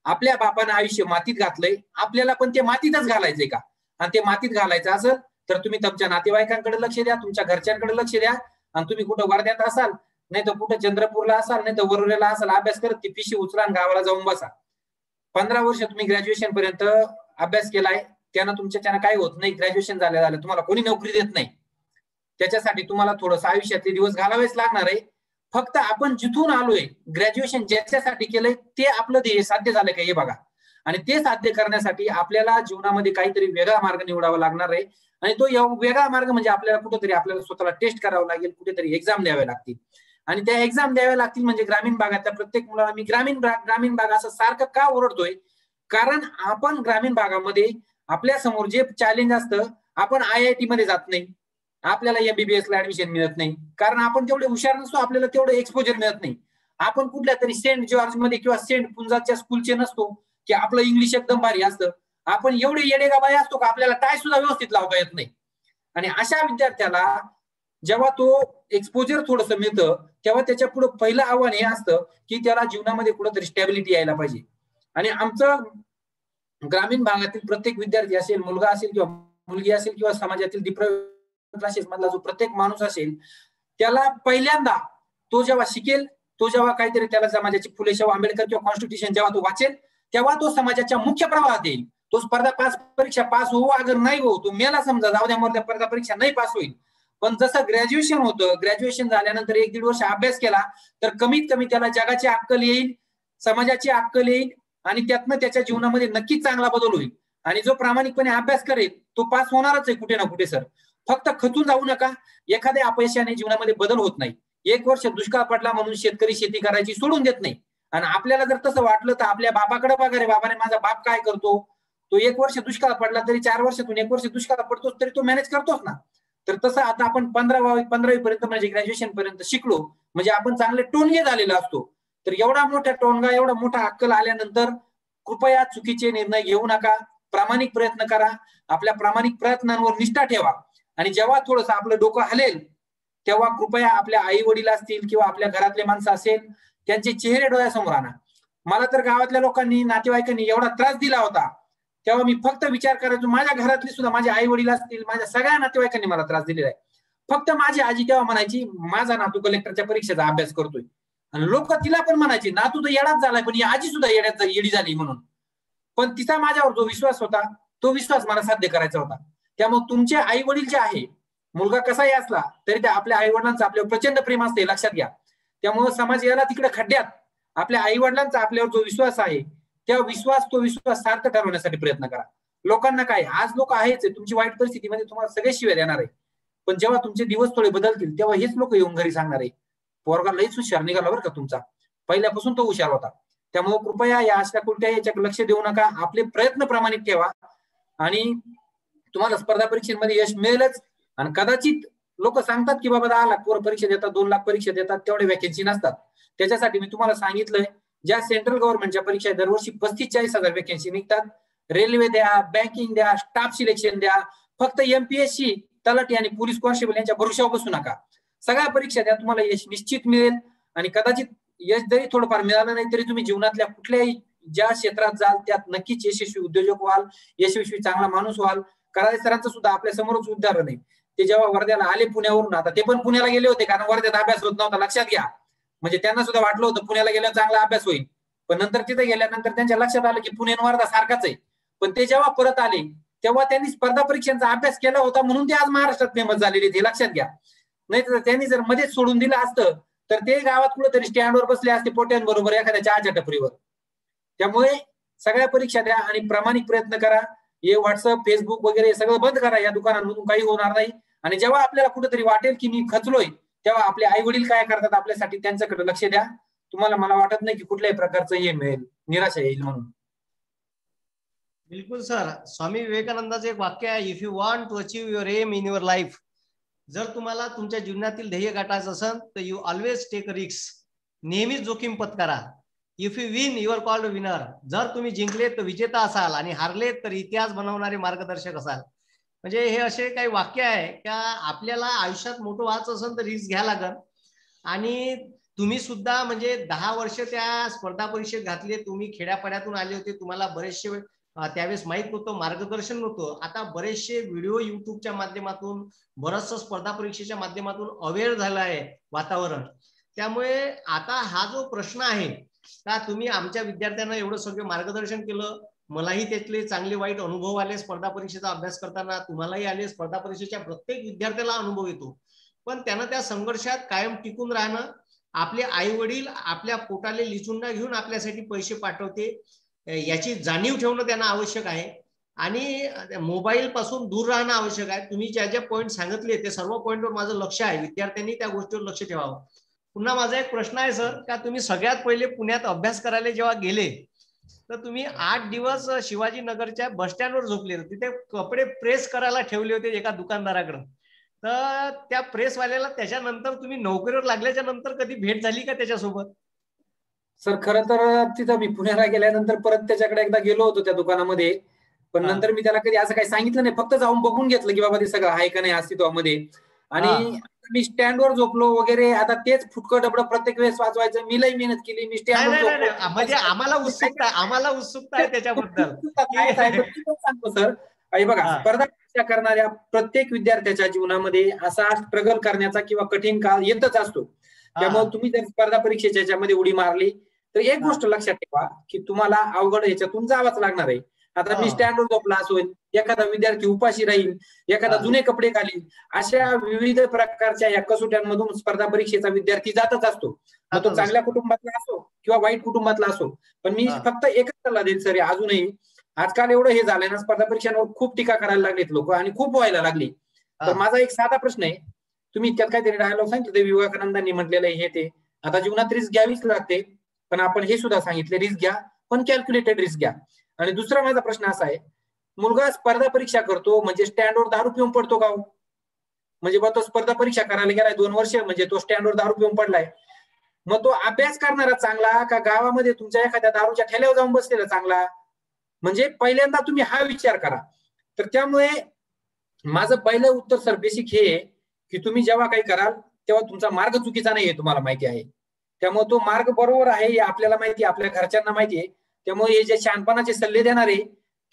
S2: आपल्या बापानं आयुष्य मातीत घातलंय, आपल्याला पण ते मातीतच घालायचंय का? आणि ते मातीत घालायचं असेल तर तुम्ही तुमच्या नातेवाईकांकडे लक्ष द्या, तुमच्या घरच्यांकडे लक्ष द्या. आणि तुम्ही कुठं वर्ध्यात असाल, नाही तर कुठं चंद्रपूरला असाल, नाही तर वरुडेला असाल, अभ्यास करत ती पिशी उचला आणि गावाला जाऊन बसा. 15 वर्ष तुम्ही ग्रॅज्युएशन पर्यंत अभ्यास केलाय, त्यानं तुमच्याच्यानं काय होत नाही. ग्रॅज्युएशन झालं तुम्हाला कोणी नोकरी देत नाही. त्याच्यासाठी तुम्हाला थोडंसं आयुष्यातले दिवस घालावेच लागणार आहे. फक्त आपण जिथून आलोय, ग्रॅज्युएशन ज्याच्यासाठी केलंय ते आपलं ध्येय साध्य झालं का हे बघा. आणि ते साध्य करण्यासाठी आपल्याला जीवनामध्ये काहीतरी वेगळा मार्ग निवडावा लागणार आहे. आणि तो वेगळा मार्ग म्हणजे आपल्याला कुठेतरी आपल्याला स्वतःला टेस्ट करावं लागेल, कुठेतरी एक्झाम द्याव्या लागतील. आणि त्या एक्झाम द्याव्या लागतील म्हणजे ग्रामीण भागातल्या प्रत्येक मुलाला मी ग्रामीण भाग असं सारखं का ओरडतोय, कारण आपण ग्रामीण भागामध्ये आपल्या समोर जे चॅलेंज असतं, आपण IIT मध्ये जात नाही, आपल्याला MBBS ला ऍडमिशन मिळत नाही, कारण आपण तेवढे हुशार नसतो, आपल्याला तेवढं एक्सपोजर मिळत नाही. आपण कुठल्या तरी सेंट जॉर्ज मध्ये किंवा सेंट पुंजाच्या स्कूलचे नसतो की आपलं इंग्लिश एकदम भारी असतं. आपण एवढे येडेगाबाई असतो का आपल्याला टाय सुद्धा व्यवस्थित लावता येत नाही. आणि अशा विद्यार्थ्याला जेव्हा तो एक्सपोजर थोडंसं मिळतं तेव्हा त्याच्या पुढे पहिलं आव्हान हे असतं की त्याला जीवनामध्ये कुठेतरी स्टॅबिलिटी यायला पाहिजे. आणि आमचं ग्रामीण भागातील प्रत्येक विद्यार्थी असेल, मुलगा असेल किंवा मुलगी असेल किंवा समाजातील डिप्रायव्ह्ड क्लासेस मधला जो प्रत्येक माणूस असेल, त्याला पहिल्यांदा तो जेव्हा शिकेल, तो जेव्हा काहीतरी त्याला समाजाची फुले शाहू आंबेडकर किंवा कॉन्स्टिट्यूशन जेव्हा तो वाचेल तेव्हा तो समाजाच्या मुख्य प्रवाहात येईल. तो स्पर्धा परीक्षा पास हो अगर नाही हो, तो मेला समजा, जाऊ द्या मग स्पर्धा परीक्षा नाही पास होईल. पण जसं ग्रॅज्युएशन होतं, ग्रॅज्युएशन झाल्यानंतर 1-1.5 वर्ष अभ्यास केला तर कमीत कमी त्याला जगाची अक्कल येईल, समाजाची अक्कल येईल आणि त्यातनं त्याच्या जीवनामध्ये नक्कीच चांगला बदल होईल. आणि जो प्रामाणिकपणे अभ्यास करेल तो पास होणारच आहे कुठे ना कुठे सर. फक्त खचून जाऊ नका. एखाद्या अपयशाने जीवनामध्ये बदल होत नाही. 1 वर्ष दुष्काळ पडला म्हणून शेतकरी शेती करायची सोडून देत नाही. आणि आपल्याला जर तसं वाटलं तर आपल्या बापाकडे बघा रे, बाबाने माझा बाप काय करतो, तो 1 वर्ष दुष्काळ पडला तरी 4 वर्षातून 1 वर्ष दुष्काळ पडतोच तरी तो मॅनेज करतोच ना. तर तसं आता आपण 15वी पर्यंत म्हणजे ग्रॅज्युएशन पर्यंत शिकलो म्हणजे आपण चांगले टोनगे झालेलो असतो. तर एवढा मोठा टोनगा, एवढा मोठा अक्कल आल्यानंतर कृपया चुकीचे निर्णय घेऊ नका. प्रामाणिक प्रयत्न करा. आपल्या प्रामाणिक प्रयत्नांवर निष्ठा ठेवा. आणि जेव्हा थोडंसं आपलं डोकं हलेल तेव्हा कृपया आपल्या आई वडील असतील किंवा आपल्या घरातले माणसं असेल त्यांचे चेहरे डोळ्यासमोर आणा. मला तर गावातल्या लोकांनी, नातेवाईकांनी एवढा त्रास दिला होता तेव्हा मी फक्त विचार करायचो, माझ्या घरातली सुद्धा, माझे आई वडील असतील, माझ्या सगळ्या नातेवाईकांनी मला त्रास दिलेला आहे. फक्त माझी आजी तेव्हा म्हणायची, माझा नातू कलेक्टरच्या परीक्षेचा अभ्यास करतोय. आणि लोक तिला पण म्हणायचे, नातू तर येडाच झालाय, पण ही आजी सुद्धा येडी झाली म्हणून. पण तिचा माझ्यावर जो विश्वास होता तो विश्वास मला साध्य करायचा होता. त्यामुळे तुमचे आई वडील जे आहे, मुलगा कसाही असला तरी त्या आपल्या आई वडिलांचं आपल्यावर प्रचंड प्रेम असते, लक्षात घ्या. त्यामुळे समाज याला तिकडे खड्ड्यात आपल्या आई वडिलांचा आपल्यावर जो विश्वास आहे तो विश्वास सार्थ ठरवण्यासाठी प्रयत्न करा. लोकांना काय, आज लोक आहेच, तुमची वाईट परिस्थितीमध्ये तुम्हाला सगळे शिव्या देणार आहे, पण जेव्हा तुमचे दिवस थोडे बदलतील तेव्हा हेच लोक येऊन घरी सांगणार आहे, पोरगा लईच हुशार निघाला बरं का तुमचा, पहिल्यापासून तो हुशार होता. त्यामुळे कृपया या अशा कुठल्या याच्याकडे लक्ष देऊ नका. आपले प्रयत्न प्रामाणिक ठेवा आणि तुम्हाला स्पर्धा परीक्षेमध्ये यश मिळेलच. आणि कदाचित लोक सांगतात की बाबा 10 लाख पोरं परीक्षा देतात, 2 लाख परीक्षा देतात, तेवढे वॅकन्सी नसतात. त्याच्यासाठी मी तुम्हाला सांगितलंय, ज्या सेंट्रल गव्हर्नमेंटच्या परीक्षा दरवर्षी 35-40 हजार वॅकन्सी निघतात. रेल्वे द्या, बँकिंग द्या, स्टाफ सिलेक्शन द्या, फक्त MPSC, तलाठी आणि पोलीस कॉन्स्टेबल यांच्या भरोशावर बसू नका. सगळ्या परीक्षा द्या, तुम्हाला यश निश्चित मिळेल. आणि कदाचित यश जरी थोडंफार मिळालं नाही तरी तुम्ही जीवनातल्या कुठल्याही ज्या क्षेत्रात जाल त्यात नक्कीच यशस्वी उद्योजक व्हाल, यशस्वी चांगला माणूस व्हाल. कराळे सरांचं सुद्धा आपल्या समोरच उदाहरण आहे. ते जेव्हा वर्ध्याला आले पुण्यावरून, आता ते पण पुण्याला गेले होते कारण वर्ध्यात अभ्यास होत नव्हता, लक्षात घ्या. म्हणजे त्यांना सुद्धा वाटलं होतं पुण्याला गेल्यावर चांगला अभ्यास होईल, पण नंतर तिथे गेल्यानंतर त्यांच्या लक्षात आलं की पुणे आणि वर्धा सारखाच आहे. पण ते जेव्हा परत आले तेव्हा त्यांनी स्पर्धा परीक्षांचा अभ्यास केला होता म्हणून ते आज महाराष्ट्रात फेमस झालेले, हे लक्षात घ्या. नाही तर त्यांनी जर मध्येच सोडून दिलं असतं तर ते गावात कुठेतरी स्टँडवर बसले असते पोट्यांबरोबर एखाद्या चहाच्या टपरीवर. त्यामुळे सगळ्या परीक्षा द्या आणि प्रामाणिक प्रयत्न करा. हे व्हॉट्सअप, फेसबुक वगैरे सगळं बंद करा, या दुकानांमधून काही होणार नाही. आणि जेव्हा आपल्याला कुठेतरी वाटेल की मी खचलोय तेव्हा आपले आई वडील काय करतात आपल्यासाठी त्यांच्याकडे लक्ष द्या. तुम्हाला मला वाटत नाही की कुठल्याही प्रकारचं हे मिळेल, निराशा येईल म्हणून.
S1: बिलकुल सर, स्वामी विवेकानंदाचं एक वाक्य आहे, if you want to achieve your aim in your life, जर तुम्हाला तुमच्या जीवनातील ध्येय गाठायचं असेल तर you always take a risk, नेहमीच जोखीम पत्करा. If you win you're called winner, जर तुम्ही जिंकले तर विजेता असाल आणि हारले तर इतिहास बनवणारे मार्गदर्शक असाल. म्हणजे हे असे काही वाक्य आहे का आपल्याला आयुष्यात मोठं व्हायचं असेल तर रिस्क घ्या लागल. आणि तुम्ही सुद्धा म्हणजे 10 वर्ष त्या स्पर्धा परीक्षेत घातले, तुम्ही खेड्यापाड्यातून आले होते, तुम्हाला बरेचसे त्यावेळेस माहित नव्हतं, मार्गदर्शन नव्हतं. आता बरेचसे व्हिडिओ युट्यूबच्या माध्यमातून, बरचसं स्पर्धा परीक्षेच्या माध्यमातून अवेअर झालं आहे वातावरण. त्यामुळे आता हा जो प्रश्न आहे का तुम्ही आमच्या विद्यार्थ्यांना एवढं सगळं मार्गदर्शन केलं, मलाही त्यातले चांगले वाईट अनुभव आले स्पर्धा परीक्षेचा अभ्यास करताना, तुम्हालाही आले, स्पर्धा परीक्षेच्या प्रत्येक विद्यार्थ्याला अनुभव येतो. पण त्यांना त्या संघर्षात कायम टिकून राहणं, आपले आई वडील आपल्या पोटाले लिचुंडा घेऊन आपल्यासाठी पैसे पाठवते याची जाणीव ठेवणं त्यांना आवश्यक आहे. आणि मोबाईल पासून दूर राहणं आवश्यक आहे. तुम्ही ज्या ज्या पॉईंट सांगितले ते सर्व पॉईंटवर माझं लक्ष आहे, विद्यार्थ्यांनी त्या गोष्टीवर लक्ष ठेवावं. पुन्हा माझा एक प्रश्न आहे सर, का तुम्ही सगळ्यात पहिले पुण्यात अभ्यास करायला जेव्हा गेले तर तुम्ही 8 दिवस शिवाजीनगरच्या बस स्टँडवर झोपले, तिथे कपडे प्रेस करायला ठेवले होते एका दुकानदाराकडे. तर त्या प्रेसवाल्याला त्याच्यानंतर तुम्ही नोकरीवर लागल्याच्या नंतर कधी भेट झाली का त्याच्यासोबत?
S2: सर खरं तर तिथं मी पुण्याला गेल्यानंतर परत त्याच्याकडे एकदा गेलो होतो त्या दुकानामध्ये, पण नंतर मी त्याला कधी असं काही सांगितलं नाही, फक्त जाऊन बघून घेतलं की बाबा ते सगळं आहे का नाही अस्तित्वामध्ये. आणि मी स्टँडवर झोपलो वगैरे, आता तेच फुटकं डबडं प्रत्येक वेळेस वाचवायचं, मी लई मेहनत केली, मी स्टँडवर झोपलो.
S1: म्हणजे आम्हाला उत्सुकता आहे त्याच्याबद्दल.
S2: सांगतो सर, बघा, स्पर्धा परीक्षा करणाऱ्या प्रत्येक विद्यार्थ्याच्या जीवनामध्ये असा स्ट्रगल करण्याचा किंवा कठीण काळ येतच असतो. त्यामुळे तुम्ही जर स्पर्धा परीक्षेच्या याच्यामध्ये उडी मारली तर एक गोष्ट लक्षात ठेवा की तुम्हाला अवघड ह्याच्यातून जावंच लागणार आहे. आता मी स्टँडवर झोपला असेल, एखादा विद्यार्थी उपाशी राहील, एखादा जुने कपडे घालील, अशा विविध प्रकारच्या या कसोट्यांमधून स्पर्धा परीक्षेचा विद्यार्थी जातच असतो. मग तो चांगल्या कुटुंबातला असो किंवा वाईट कुटुंबातला असो. पण मी फक्त एकच सल्ला देईल सर, अजूनही आजकाल एवढं हे झालंय ना, स्पर्धा परीक्षांवर खूप टीका करायला लागलेत लोक आणि खूप व्हायला लागली. तर माझा एक साधा प्रश्न आहे, तुम्ही इतक्यात काहीतरी डायलॉग सांगितलं ते विवेकानंदांनी म्हटलेलं आहे, हे ते आता जीवनात रिस्क घ्यावीच लागते, पण आपण हे सुद्धा सांगितले रिस्क घ्या, पण कॅल्क्युलेटेड रिस्क घ्या. आणि दुसरा माझा प्रश्न असा आहे, मुलगा स्पर्धा परीक्षा करतो म्हणजे स्टँडवर दारू पिऊन पडतो का? म्हणजे तो स्पर्धा परीक्षा करायला गेलाय 2 वर्ष म्हणजे तो स्टँडवर दारू पिऊन पडलाय. मग तो अभ्यास करणारा चांगला का गावामध्ये तुमच्या एखाद्या दारूच्या ठेल्यावर जाऊन बसलेला चांगला? म्हणजे पहिल्यांदा तुम्ही हा विचार करा. तर त्यामुळे माझं पहिलं उत्तर सर बेसिक हे आहे की तुम्ही जेव्हा काही कराल तेव्हा तुमचा मार्ग चुकीचा नाही आहे, तुम्हाला माहिती आहे. त्यामुळे तो मार्ग बरोबर आहे हे आपल्याला माहिती आहे, आपल्या घरच्यांना माहिती आहे. त्यामुळे हे जे शहाणपणाचे सल्ले देणारे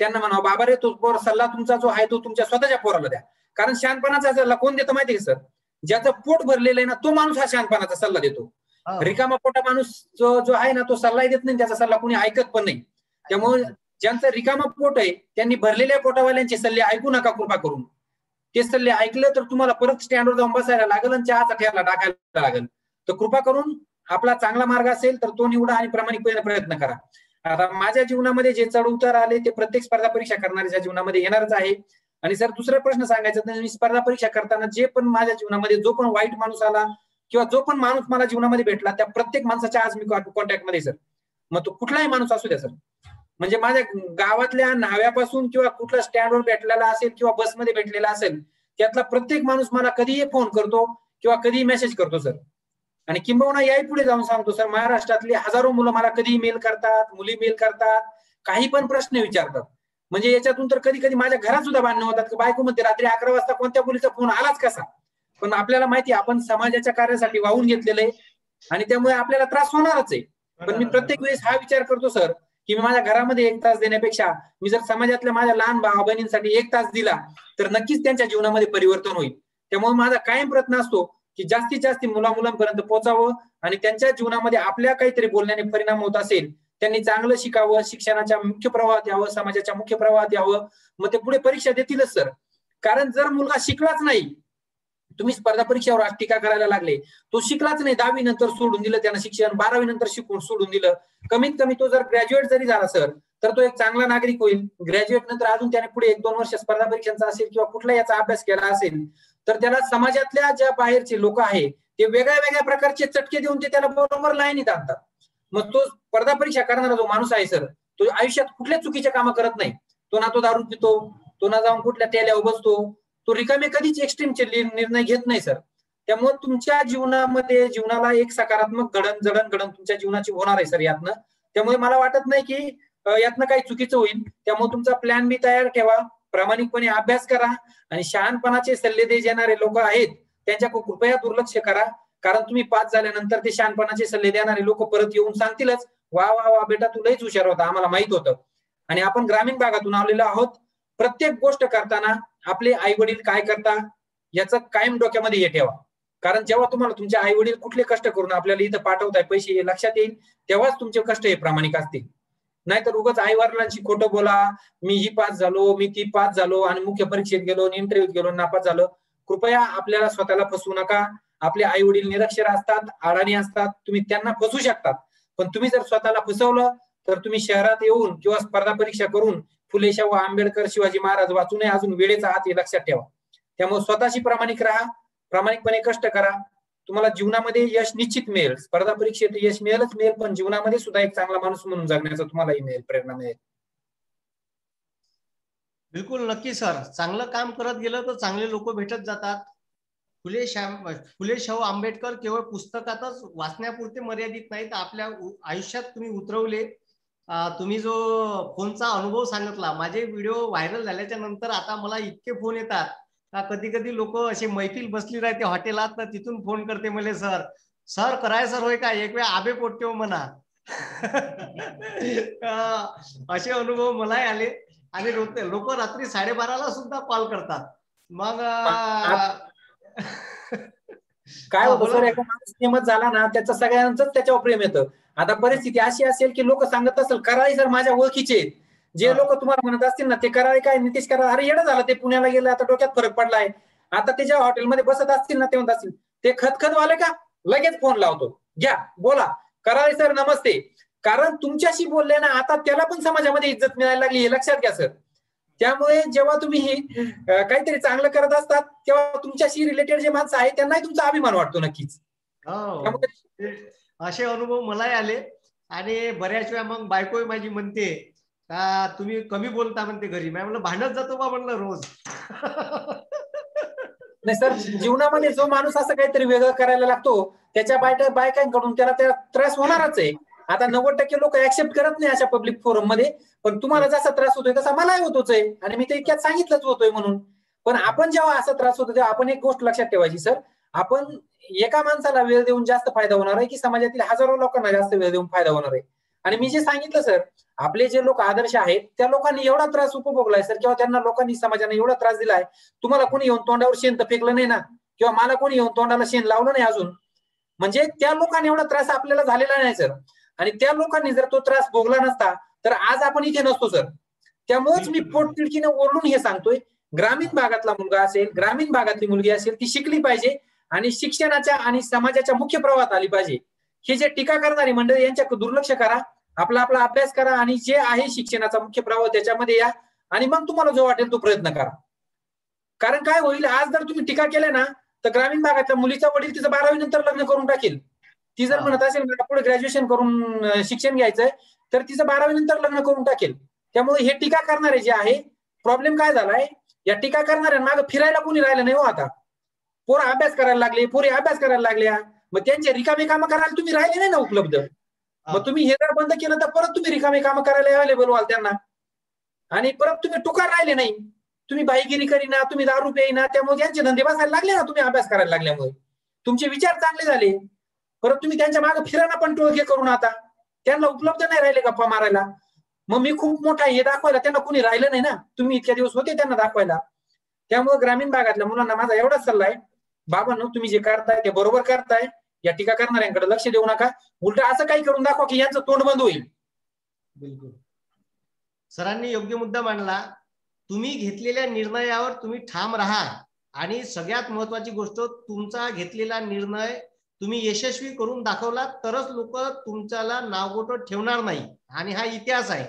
S2: त्यांना म्हणा, बाबा रे तो सल्ला तुमचा जो आहे तो तुमच्या स्वतःच्या पोराला द्या. कारण शहाणपणाचा सल्ला कोण देतो माहिती आहे सर? ज्याचं पोट भरलेलं आहे ना तो माणूस हा शहाणपणाचा सल्ला देतो. रिकामा पोटा माणूस जो आहे ना तो सल्लाही देत नाही, त्याचा सल्ला कोणी ऐकत पण नाही. त्यामुळे ज्यांचं रिकामा पोट आहे त्यांनी भरलेल्या पोटावाल्यांचे सल्ले ऐकू नका कृपा करून. ते सल्ले ऐकलं तर तुम्हाला परत स्टँडवर जाऊन बसायला लागेल आणि चहाचा ठेला टाकायला लागेल. तर कृपा करून आपला चांगला मार्ग असेल तर तो निवडा आणि प्रामाणिकपणे प्रयत्न करा. आता माझ्या जीवनामध्ये जे चढ उतार आले ते प्रत्येक स्पर्धा परीक्षा करणाऱ्याच्या जीवनामध्ये येणारच आहे. आणि सर दुसरा प्रश्न सांगायचा तर मी स्पर्धा परीक्षा करताना जे पण माझ्या जीवनामध्ये जो पण वाईट माणूस आला किंवा जो पण माणूस मला जीवनामध्ये भेटला त्या प्रत्येक माणसाच्या आज मी कॉन्टॅक्टमध्ये सर. मग तो कुठलाही माणूस असू द्या सर, म्हणजे माझ्या गावातल्या न्हाव्यापासून किंवा कुठल्या स्टँडवर भेटलेला असेल किंवा बसमध्ये भेटलेला असेल त्यातला प्रत्येक माणूस मला कधीही फोन करतो किंवा कधीही मेसेज करतो सर. आणि किंबहुना याही पुढे जाऊन सांगतो सर, महाराष्ट्रातली हजारो मुलं मला कधी मेल करतात, मुली मेल करतात, काही पण प्रश्न विचारतात. म्हणजे याच्यातून तर कधी कधी माझ्या घरात सुद्धा भांडणं होतात की बायको मध्ये रात्री 11 वाजता कोणत्या मुलीचा फोन आलाच कसा. पण आपल्याला माहिती आपण समाजाच्या कार्यासाठी वाहून घेतलेलं आहे आणि त्यामुळे आपल्याला त्रास होणारच आहे. पण मी प्रत्येक वेळेस हा विचार करतो सर की मी माझ्या घरामध्ये 1 तास देण्यापेक्षा मी जर समाजातल्या माझ्या लहान भाऊ बहिणींसाठी 1 तास दिला तर नक्कीच त्यांच्या जीवनामध्ये परिवर्तन होईल. त्यामुळे माझा कायम प्रयत्न असतो की जास्तीत जास्त मुलांपर्यंत पोहोचावं आणि त्यांच्या जीवनामध्ये आपल्या काहीतरी बोलण्याने परिणाम होत असेल, त्यांनी चांगलं शिकावं, शिक्षणाच्या मुख्य प्रवाहात यावं, समाजाच्या मुख्य प्रवाहात यावं, मग ते पुढे परीक्षा देतीलच सर. कारण जर मुलगा शिकलाच नाही, तुम्ही स्पर्धा परीक्षेवर आज टीका करायला लागले, तो शिकलाच नाही, 10वी नंतर सोडून दिलं त्यानं शिक्षण, 12वी नंतर शिकून सोडून दिलं, कमीत कमी तो जर ग्रॅज्युएट जरी झाला सर, तर तो एक चांगला नागरिक होईल. ग्रॅज्युएट नंतर अजून त्याने पुढे 1-2 वर्ष स्पर्धा परीक्षांचा असेल किंवा कुठला याचा अभ्यास केला असेल, तर त्याला समाजातल्या ज्या बाहेरचे लोक आहेत ते वेगळ्या वेगळ्या प्रकारचे चटके देऊन ते त्याला बरोबर लाईनीत आणतात. मग तो स्पर्धा परीक्षा करणारा जो माणूस आहे सर, तो आयुष्यात कुठल्या चुकीच्या कामं करत नाही. तो ना तो दारू पितो, तो ना जाऊन कुठल्या टेल्यावर बसतो, तो रिकामे कधीच एक्स्ट्रीमचे निर्णय घेत नाही सर. त्यामुळे तुमच्या जीवनाला एक सकारात्मक जडणघडण तुमच्या जीवनाची होणार आहे सर यातनं. त्यामुळे मला वाटत नाही की यातनं काही चुकीचं होईल. त्यामुळे तुमचा प्लॅन बी तयार ठेवा, प्रामाणिकपणे अभ्यास करा आणि शहाणपणाचे सल्ले देणारे लोक आहेत त्यांच्या कृपया दुर्लक्ष करा. कारण तुम्ही पास झाल्यानंतर ते शहाणपणाचे सल्ले देणारे लोक परत येऊन सांगतीलच, वा वा वा बेटा तू लयच हुशार होता, आम्हाला माहित होतं. आणि आपण ग्रामीण भागातून आलेलो आहोत. प्रत्येक गोष्ट करताना आपले आई वडील काय करता याचं कायम डोक्यामध्ये हे ठेवा. कारण जेव्हा तुम्हाला तुमचे आई वडील कुठले कष्ट करून आपल्याला इथं पाठवताय पैसे हे लक्षात येईल, तेव्हाच तुमचे कष्ट हे प्रामाणिक असतील. नाहीतर उगाच आई वडिलांशी खोटं बोला, मी ही पास झालो, मी ती पास झालो आणि मुख्य परीक्षेत गेलो, इंटरव्ह्यूत गेलो, नापास झालो. कृपया आपल्याला स्वतःला फसवू नका. आपले आई वडील निरक्षर असतात, अडाणी असतात, तुम्ही त्यांना फसवू शकतात. पण तुम्ही जर स्वतःला फसवलं तर तुम्ही शहरात येऊन किंवा स्पर्धा परीक्षा करून फुले, शाहू आंबेडकर, शिवाजी महाराज वाचूनही अजून वेळेचा हात हे लक्षात ठेवा. त्यामुळे स्वतःशी प्रामाणिक राहा, प्रामाणिकपणे कष्ट करा. तुम्हाला जीवनामध्ये यश निश्चित मिळेल. स्पर्धा परीक्षेत यश मिळेलच मिळेल, पण जीवनामध्ये सुद्धा एक चांगला माणूस म्हणून जगण्याचा तुम्हालाही मिळेल, प्रेरणा मिळेल.
S1: बिलकुल नक्की सर. चांगलं काम करत गेलं तर चांगले लोक भेटत जातात. फुले शाहू आंबेडकर केवळ पुस्तकातच वाचण्यापुरते मर्यादित नाही, तर आपल्या आयुष्यात तुम्ही उतरवले. तुम्ही जो फोनचा अनुभव सांगितला, माझे व्हिडिओ व्हायरल झाल्याच्या नंतर आता मला इतके फोन येतात का कधी कधी लोक असे मैफिल बसली राहते हॉटेलात, तर तिथून फोन करते मला, सर कराय सर होय का, एक वेळ आबे पोट्टे म्हणा. असे अनुभव मलाही आले. आणि लोक रात्री 12:30ला सुद्धा कॉल करतात. मग
S2: काय होतं सर, एका माणूस फेमस झाला ना त्याचं सगळ्यांचंच त्याच्यावर प्रेम येतं. आता परिस्थिती अशी असेल की लोक सांगत असेल कराळे सर माझ्या ओळखीचे, जे लोक तुम्हाला म्हणत असतील ना ते कराळे काय नितीश कराळे, अरे येणं झालं ते पुण्याला गेलं, आता डोक्यात फरक पडलाय. आता ते ज्या हॉटेलमध्ये बसत असतील ना ते म्हणत असतील ते खतखतवाले का, लगेच फोन लावतो, घ्या बोला कराळे सर नमस्ते. कारण तुमच्याशी बोलले ना आता त्याला पण समाजामध्ये इज्जत मिळायला लागली, हे लक्षात घ्या सर. त्यामुळे जेव्हा तुम्ही काहीतरी चांगलं करत असतात तेव्हा तुमच्याशी रिलेटेड जे माणसं आहेत त्यांनाही तुमचा अभिमान वाटतो नक्कीच.
S1: असे अनुभव मलाही आले. आणि बऱ्याच वेळा मग बायको माझी म्हणते का तुम्ही कमी बोलता म्हणते घरी. मी म्हणलं भांडत जातो बा म्हणलं रोज.
S2: नाही सर, जीवनामध्ये जो माणूस असं काहीतरी वेगळं करायला लागतो त्याच्या बायकांकडून त्याला त्रास होणारच आहे. आता 90% लोक ऍक्सेप्ट करत नाही अशा पब्लिक फोरम मध्ये, पण तुम्हाला जसा त्रास होतोय तसा मलाही होतोच आहे आणि मी ते इतक्यात सांगितलंच होतोय म्हणून. पण आपण जेव्हा असा त्रास होतो तेव्हा आपण एक गोष्ट लक्षात ठेवायची सर, आपण एका माणसाला वेळ देऊन जास्त फायदा होणार आहे की समाजातील हजारो लोकांना जास्त वेळ देऊन फायदा होणार आहे. आणि मी जे सांगितलं सर, आपले जे लोक आदर्श आहेत त्या लोकांनी एवढा त्रास उपभोगलाय सर, किंवा त्यांना लोकांनी समाजाने एवढा त्रास दिलाय. तुम्हाला कोणी येऊन तोंडावर शेण तर फेकलं नाही ना, किंवा मला कोणी येऊन तोंडाला शेण लावलं नाही अजून. म्हणजे त्या लोकांनी एवढा त्रास आपल्याला झालेला नाही सर. आणि त्या लोकांनी जर तो त्रास भोगला नसता तर आज आपण इथे नसतो सर. त्यामुळेच मी पोटतिडकीने ओरडून हे सांगतोय, ग्रामीण भागातला मुलगा असेल, ग्रामीण भागातली मुलगी असेल, ती शिकली पाहिजे आणि शिक्षणाच्या आणि समाजाच्या मुख्य प्रवाहात आली पाहिजे. हे जे टीका करणारी मंडळी यांच्या दुर्लक्ष करा, आपला अभ्यास करा आणि जे आहे शिक्षणाचा मुख्य प्रवाह त्याच्यामध्ये या आणि मग तुम्हाला जो वाटेल तो प्रयत्न करा. कारण काय होईल, आज जर तुम्ही टीका केल्या ना तर ग्रामीण भागातल्या मुलीचा वडील तिचं 12वी नंतर लग्न करून टाकेल. ती जर म्हणत असेल मला पुढे ग्रॅज्युएशन करून शिक्षण घ्यायचंय तर तिचं 12वी नंतर लग्न करून टाकेल. त्यामुळे हे टीका करणारे जे आहे, प्रॉब्लेम काय झालाय, या टीका करणाऱ्यांना फिरायला कोणी राहिलं नाही हो. आता पोरं अभ्यास करायला लागले, पोरी अभ्यास करायला लागल्या, मग त्यांचे रिकामी कामं करायला तुम्ही राहिले नाही ना उपलब्ध. मग तुम्ही हे जर बंद केलं तर परत तुम्ही रिकामी कामं करायला अवेलेबल व्हाल त्यांना, आणि परत तुम्ही टुकार राहिले नाही, तुम्ही बाईगिरी करीना, तुम्ही दारू प्यायना, त्यामुळे त्यांचे धंदे बसायला लागले ना. तुम्ही अभ्यास करायला लागल्यामुळे तुमचे विचार चांगले झाले, परत तुम्ही त्यांच्या मागे फिरायला पण टोळके करून आता त्यांना उपलब्ध नाही राहिले गप्पा मारायला. मग मी खूप मोठा हे दाखवायला त्यांना कोणी राहिलं नाही ना, तुम्ही इतक्या दिवस होते त्यांना दाखवायला. त्यामुळे ग्रामीण भागातल्या मुलांना माझा एवढाच सल्ला आहे बाबांनो तुम्ही जे करताय ते बरोबर करताय, या टीका करणाऱ्यांकडे लक्ष देऊ नका, उलट असं काही करून दाखवा की यांचं तोंड बंद होईल.
S1: बिलकुल सरांनी योग्य मुद्दा मांडला. तुम्ही घेतलेल्या निर्णयावर तुम्ही ठाम राहा आणि सगळ्यात महत्वाची गोष्ट, तुमचा घेतलेला निर्णय तुम्ही यशस्वी करून दाखवला तरच लोक तुमच्याला नावगोटं ठेवणार नाही, आणि हा इतिहास आहे.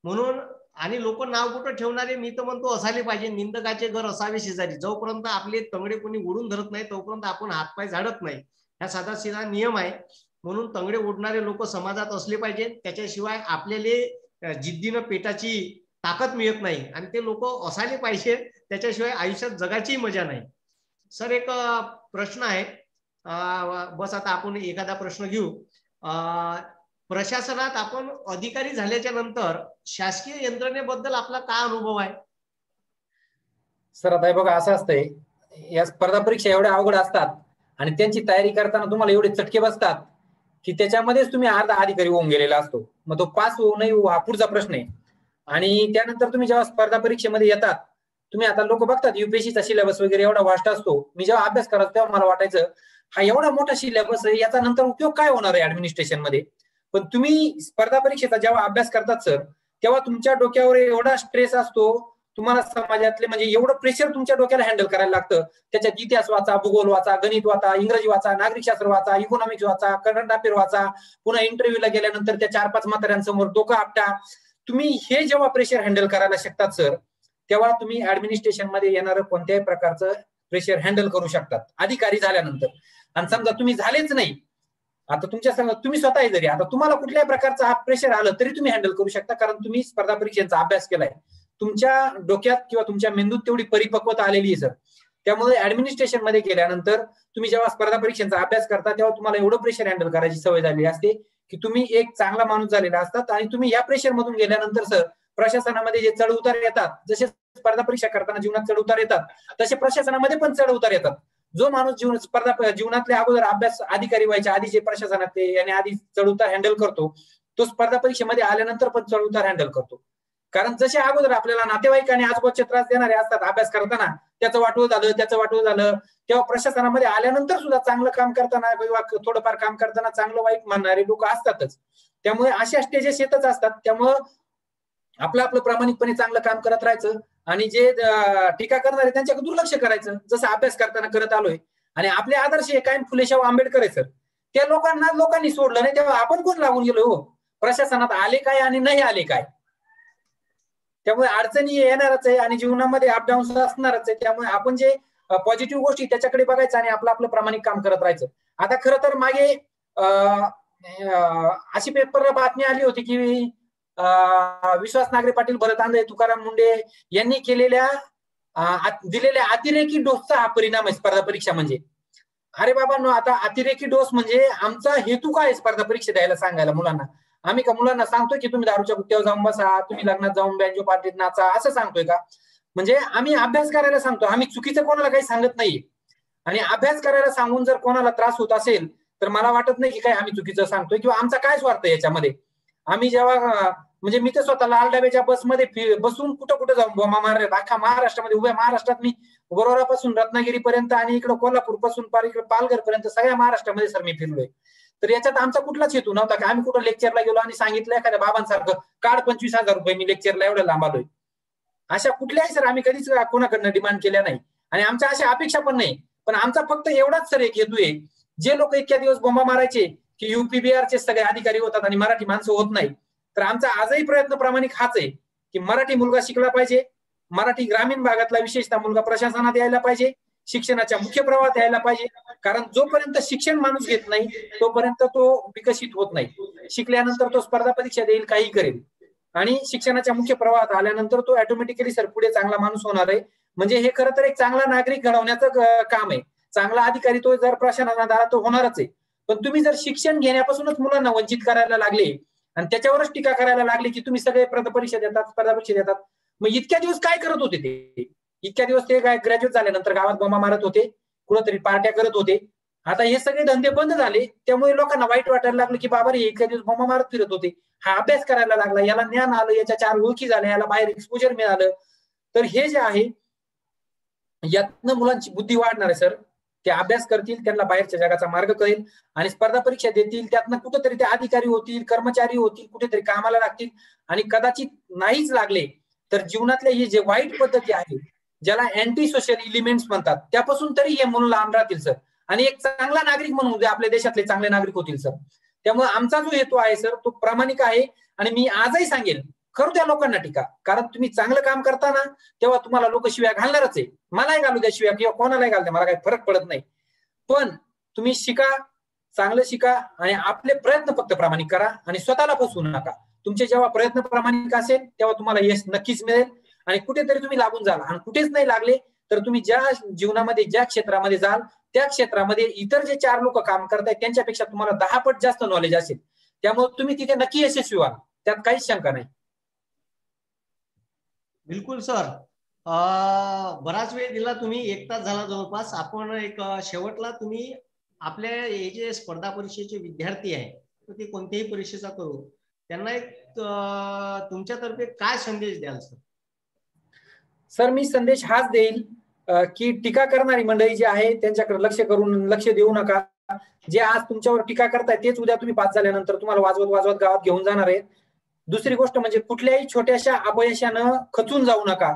S1: म्हणून आणि लोक नावगोटं ठेवणारे मी तर म्हणतो असायला पाहिजे. निंदकाचे घर असावे शेजारी. जोपर्यंत आपले तंगडे कोणी ओढून धरत नाही तोपर्यंत आपण हातपाय झाडत नाही, हा साधा सीधा नियम आहे. म्हणून तंगडे ओढणारे लोक समाजात असले पाहिजे. त्याच्याशिवाय आपल्याला जिद्दीनं पेटाची ताकद मिळत नाही, आणि ते लोक असायला पाहिजे. त्याच्याशिवाय आयुष्यात जगाची मजा नाही. सर एक प्रश्न आहे, बस आता आपण एखादा प्रश्न घेऊ. प्रशासनात आपण अधिकारी झाल्याच्या नंतर शासकीय यंत्रणेबद्दल आपला काय अनुभव आहे?
S2: सर आता बघा असं असतंय, या स्पर्धा परीक्षा एवढ्या अवघड असतात आणि त्यांची तयारी करताना तुम्हाला एवढे चटके बसतात की त्याच्यामध्येच तुम्ही अर्धा अधिकारी होऊन गेलेला असतो. मग तो पास होऊ नाही हा पुढचा प्रश्न आहे. आणि त्यानंतर तुम्ही जेव्हा स्पर्धा परीक्षेमध्ये येतात, तुम्ही आता लोक बघतात युपीएससीचा सिलेबस वगैरे एवढा वास्ट असतो. मी जेव्हा अभ्यास करायचो तेव्हा मला वाटायचं हा एवढा मोठा सिलेबस आहे, याचा नंतर उपयोग काय होणार आहे ऍडमिनिस्ट्रेशन मध्ये. पण तुम्ही स्पर्धा परीक्षेचा जेव्हा अभ्यास करतात सर, तेव्हा तुमच्या डोक्यावर एवढा स्ट्रेस असतो, तुम्हाला समाजातले म्हणजे एवढं प्रेशर तुमच्या डोक्याला हँडल करायला लागतं. त्याच्यात इतिहास वाचा, भूगोल वाचा, गणित वाचा, इंग्रजी वाचा, नागरिकशास्त्र वाचा, इकॉनॉमिक्स वाचा, करंट अफेअर वाचा, पुन्हा इंटरव्ह्यूला गेल्यानंतर त्या 4-5 म्हाताऱ्यांसमोर डोकं आपटा. तुम्ही हे जेव्हा प्रेशर हँडल करायला शकतात सर, तेव्हा तुम्ही ऍडमिनिस्ट्रेशन मध्ये येणारं कोणत्याही प्रकारचं प्रेशर हँडल करू शकतात अधिकारी झाल्यानंतर. आणि समजा तुम्ही झालेच नाही, आता तुमच्या संग तुम्ही स्वतः जरी आता तुम्हाला कुठल्याही प्रकारचा हा प्रेशर आलं तरी तुम्ही हँडल करू शकता, कारण तुम्ही स्पर्धा परीक्षेचा अभ्यास केलाय. तुमच्या डोक्यात किंवा तुमच्या मेंदूत तेवढी परिपक्वता आलेली आहे सर. त्यामुळे ऍडमिनिस्ट्रेशन मध्ये गेल्यानंतर तुम्ही जेव्हा स्पर्धा परीक्षेचा अभ्यास करता तेव्हा तुम्हाला एवढं प्रेशर हँडल करायची सवय झालेली असते की तुम्ही एक चांगला माणूस झालेला असतात. आणि तुम्ही या प्रेशर मधून गेल्यानंतर सर प्रशासनामध्ये जे चढ उतार येतात, जसे स्पर्धा परीक्षा करताना जीवनात चढ उतार येतात, तसे प्रशासनामध्ये पण चढ उतार येतात. जो माणूस जीवनातल्या अगोदर अभ्यास अधिकारी व्हायच्या आधी जे प्रशासनातले आणि आधी चढ उतार हँडल करतो, तो स्पर्धा परीक्षेमध्ये आल्यानंतर पण चढ उतार हँडल करतो. कारण जसे अगोदर आपल्याला नातेवाईक आणि आजूबाजूचे त्रास देणारे असतात अभ्यास करताना, त्याचं वाटवं झालं, तेव्हा प्रशासनामध्ये आल्यानंतर सुद्धा चांगलं काम करताना किंवा थोडंफार काम करताना चांगलं वाईट म्हणणारे लोक असतातच. त्यामुळे अशा स्टेजेस येतच असतात. त्यामुळं आपलं प्रामाणिकपणे चांगलं काम करत राहायचं आणि जे टीका करणारे त्यांच्याकडे दुर्लक्ष करायचं, जसं अभ्यास करताना करत आलोय. आणि आपले आदर्श काय फुले शाहू आंबेडकर आहे सर, त्या लोकांनी सोडलं नाही, तेव्हा आपण कोण लागून गेलो हो. प्रशासनात आले काय आणि नाही आले काय, त्यामुळे अडचणी येणारच आहे आणि जीवनामध्ये अपडाऊन असणारच आहे. त्यामुळे आपण जे पॉझिटिव्ह गोष्टी त्याच्याकडे बघायचं आणि आपलं प्रामाणिक काम करत राहायचं. आता खरं तर मागे अशी पेपरला बातमी आली होती की विश्वास नागरे पाटील, भरत आंधळे, तुकाराम मुंडे यांनी केलेल्या दिलेल्या अतिरेकी डोसचा हा परिणाम आहे स्पर्धा परीक्षा म्हणजे. अरे बाबांनो, आता अतिरेकी डोस म्हणजे आमचा हेतू काय स्पर्धा परीक्षा द्यायला सांगायला मुलांना? आम्ही का मुलांना सांगतोय की तुम्ही दारूच्या गुत्त्यावर जाऊन बसा, तुम्ही लग्नात जाऊन बँजो पार्टीत नाचा, असं सांगतोय का? म्हणजे आम्ही अभ्यास करायला सांगतो, आम्ही चुकीचं कोणाला काही सांगत नाही. आणि अभ्यास करायला सांगून जर कोणाला त्रास होत असेल तर मला वाटत नाही की काय आम्ही चुकीचं सांगतोय किंवा आमचा काय स्वार्थ आहे याच्यामध्ये. आम्ही जेव्हा म्हणजे मी तर स्वतः लाल डब्याच्या बसमध्ये बसून कुठं जाऊन बोमा मारले अख्खा महाराष्ट्रामध्ये, उभ्या महाराष्ट्रात मी वरोरापासून रत्नागिरीपर्यंत आणि इकडे कोल्हापूर पासून पार इकडे पालघर पर्यंत सगळ्या महाराष्ट्रामध्ये सर मी फिरलोय. तर याच्यात आमचा कुठलाच हेतू नव्हता की आम्ही कुठं लेक्चरला गेलो आणि सांगितलं एखाद्या बाबांसारखं काढ 25,000 रुपये मी लेक्चरला एवढं लांब आलोय. अशा कुठल्याही सर आम्ही कधीच कोणाकडनं डिमांड केल्या नाही आणि आमच्या अशा अपेक्षा पण नाही. पण आमचा फक्त एवढाच सर एक हेतू आहे, जे लोक इतक्या दिवस बोंबा मारायचे की युपी बिहारचे सगळे अधिकारी होतात आणि मराठी माणसं होत नाही, तर आमचा आजही प्रयत्न प्रामाणिक हाच आहे की मराठी मुलगा शिकला पाहिजे, मराठी ग्रामीण भागातला विशेषतः मुलगा प्रशासनात यायला पाहिजे, शिक्षणाच्या मुख्य प्रवाहात यायला पाहिजे. कारण जोपर्यंत शिक्षण माणूस घेत नाही तोपर्यंत तो विकसित होत नाही. शिकल्यानंतर तो स्पर्धा परीक्षा देईल, काही करेल, आणि शिक्षणाच्या मुख्य प्रवाहात आल्यानंतर तो ऑटोमॅटिकली सर पुढे चांगला माणूस होणार आहे. म्हणजे हे खरं तर एक चांगला नागरिक घडवण्याचं काम आहे. चांगला अधिकारी तो जर प्रशासनात आला तो होणारच आहे. पण तुम्ही जर शिक्षण घेण्यापासूनच मुलांना वंचित करायला लागले आणि त्याच्यावरच टीका करायला लागले की तुम्ही सगळे परीक्षा देतात, स्पर्धा परीक्षा देतात, मग इतक्या दिवस काय करत होते ते? इतक्या दिवस ते काय ग्रॅज्युएट झाल्यानंतर गावात बोंबा मारत होते, कुठेतरी पार्ट्या करत होते. आता हे सगळे धंदे बंद झाले, त्यामुळे लोकांना वाईट वाटायला लागलं की बाबा रे इतक्या दिवस बोंबा मारत फिरत होते, हा अभ्यास करायला लागला, याला ज्ञान आलं, याच्या 4 ओळखी झाल्या, याला बाहेर एक्सपोजर मिळालं. तर हे जे आहे यातनं मुलांची बुद्धी वाढणार आहे सर. ते अभ्यास करतील, त्यांना बाहेरच्या जगाचा मार्ग कळेल आणि स्पर्धा परीक्षा देतील, त्यातनं कुठेतरी ते अधिकारी होतील, कर्मचारी होतील, कुठेतरी कामाला लागतील आणि कदाचित नाहीच लागले तर जीवनातले हे जे वाईट पद्धती आहे, ज्याला अँटी सोशल एलिमेंट्स म्हणतात, त्यापासून तरी हे म्हणून लांब राहतील सर आणि एक चांगला नागरिक म्हणून उद्या आपल्या देशातले चांगले नागरिक होतील सर. त्यामुळे आमचा जो हेतू आहे सर तो प्रामाणिक आहे आणि मी आजही सांगेल करू द्या लोकांना टीका, कारण तुम्ही चांगलं काम करताना तेव्हा तुम्हाला लोक शिव्या घालणारच आहे. मलाही घालू द्या शिव्या किंवा कोणालाही घालू द्या, मला काही फरक पडत नाही. पण तुम्ही शिका, चांगलं शिका आणि आपले प्रयत्न फक्त प्रामाणिक करा आणि स्वतःला फसवू नका. तुमचे जेव्हा प्रयत्न प्रामाणिक असेल तेव्हा तुम्हाला यश नक्कीच मिळेल आणि कुठेतरी तुम्ही लागून जाल आणि कुठेच नाही लागले तर तुम्ही ज्या जीवनामध्ये ज्या क्षेत्रामध्ये जाल त्या क्षेत्रामध्ये इतर जे 4 लोक काम करतायत त्यांच्यापेक्षा तुम्हाला 10 पट जास्त नॉलेज असेल. त्यामुळे तुम्ही तिथे नक्की यशस्वी व्हाल, त्यात काहीच शंका नाही.
S1: बिलकुल सर, बराच वेळ दिला तुम्ही, 1 तास झाला जवळपास. आपण एक शेवटला तुम्ही आपल्या हे जे स्पर्धा परीक्षेचे विद्यार्थी आहे तर ते कोणत्याही परीक्षेचा करू, त्यांना एक तुमच्यातर्फे काय संदेश द्याल सर?
S2: सर मी संदेश हाच देईल की टीका करणारी मंडळी जी आहे त्यांच्याकडे लक्ष देऊ नका. जे आज तुमच्यावर टीका करताय तेच उद्या तुम्ही पास झाल्यानंतर तुम्हाला वाजवत गावात घेऊन जाणार आहेत. दुसरी गोष्ट म्हणजे कुठल्याही छोट्याशा अपयशानं खचून जाऊ नका,